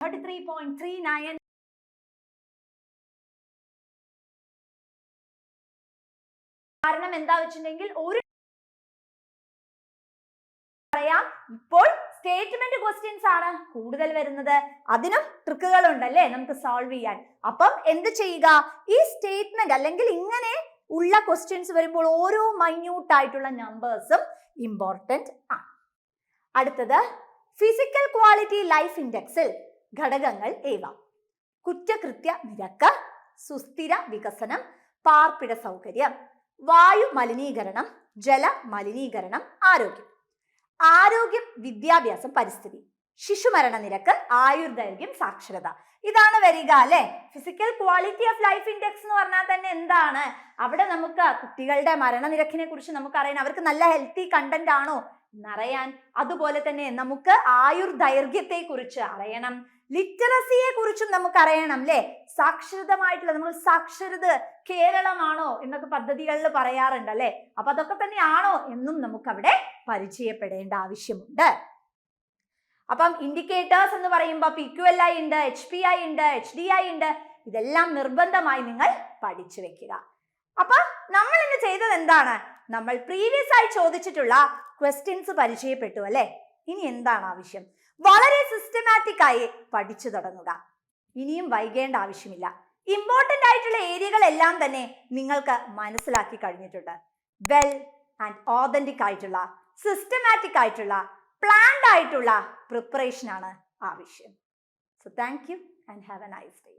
33.39. കാരണം എന്താ വെച്ചിട്ടുണ്ടെങ്കിൽ ഒരു പറയാം, ഇപ്പോൾ സ്റ്റേറ്റ്മെന്റ് ക്വസ്റ്റ്യൻസ് ആണ് കൂടുതൽ വരുന്നത്. അതിനും ട്രിക്കുകൾ ഉണ്ടല്ലേ നമുക്ക് സോൾവ് ചെയ്യാൻ. അപ്പം എന്ത് ചെയ്യുക, ഈ സ്റ്റേറ്റ്മെന്റ് അല്ലെങ്കിൽ ഇങ്ങനെ ഉള്ള ക്വസ്റ്റ്യൻസ് വരുമ്പോൾ ഓരോ മൈന്യൂട്ട് ആയിട്ടുള്ള നമ്പേഴ്സും ഇമ്പോർട്ടന്റ് ആണ്. അടുത്തത് ഫിസിക്കൽ ക്വാളിറ്റി ലൈഫ് ഇൻഡെക്സിൽ ഘടകങ്ങൾ ഏവ? കുറ്റകൃത്യ നിരക്ക്, സുസ്ഥിര വികസനം, പാർപ്പിട സൗകര്യം, വായു മലിനീകരണം, ജല മലിനീകരണം, ആരോഗ്യം. ആരോഗ്യം, വിദ്യാഭ്യാസം, പരിസ്ഥിതി, ശിശുമരണ നിരക്ക്, ആയുർദൈർഘ്യം, സാക്ഷരത. ഇതാണ് വരിക അല്ലെ. Physical quality of life index എന്ന് പറഞ്ഞാൽ തന്നെ എന്താണ്, അവിടെ നമുക്ക് കുട്ടികളുടെ മരണനിരക്കിനെ കുറിച്ച് നമുക്കറിയണം, അവർക്ക് നല്ല ഹെൽത്തി കണ്ടന്റ് ആണോ എന്നറിയാൻ. അതുപോലെ തന്നെ നമുക്ക് ആയുർദൈർഘ്യത്തെ കുറിച്ച് അറിയണം, ലിറ്ററസിയെ കുറിച്ചും നമുക്ക് അറിയണം അല്ലെ. സാക്ഷരതമായിട്ടുള്ള നമ്മൾ സാക്ഷരത കേരളമാണോ എന്നൊക്കെ പദ്ധതികളിൽ പറയാറുണ്ട് അല്ലെ. അപ്പൊ അതൊക്കെ തന്നെയാണോ എന്നും നമുക്ക് അവിടെ പരിചയപ്പെടേണ്ട ആവശ്യമുണ്ട്. അപ്പം ഇൻഡിക്കേറ്റേഴ്സ് എന്ന് പറയുമ്പോൾ PQLI ഉണ്ട്, HPI ഉണ്ട്, HDI ഉണ്ട്. ഇതെല്ലാം നിർബന്ധമായി നിങ്ങൾ പഠിച്ചു വെക്കുക. അപ്പൊ നമ്മൾ ഇന്ന് ചെയ്തത് എന്താണ്, നമ്മൾ പ്രീവിയസ് ആയി ചോദിച്ചിട്ടുള്ള ക്വസ്റ്റ്യൻസ് പരിചയപ്പെട്ടു അല്ലെ. ഇനി എന്താണ് ആവശ്യം, വളരെ സിസ്റ്റമാറ്റിക് ആയി പഠിച്ചു തുടങ്ങുക. ഇനിയും വൈകേണ്ട ആവശ്യമില്ല. ഇമ്പോർട്ടന്റ് ആയിട്ടുള്ള ഏരിയകളെല്ലാം തന്നെ നിങ്ങൾക്ക് മനസ്സിലാക്കി കഴിഞ്ഞിട്ടുണ്ട്. വെൽ ആൻഡ് ഓതന്റിക് ആയിട്ടുള്ള, സിസ്റ്റമാറ്റിക് ആയിട്ടുള്ള, പ്ലാൻഡ് ആയിട്ടുള്ള പ്രിപ്പറേഷൻ ആണ് ആവശ്യം. So thank you and have A nice day.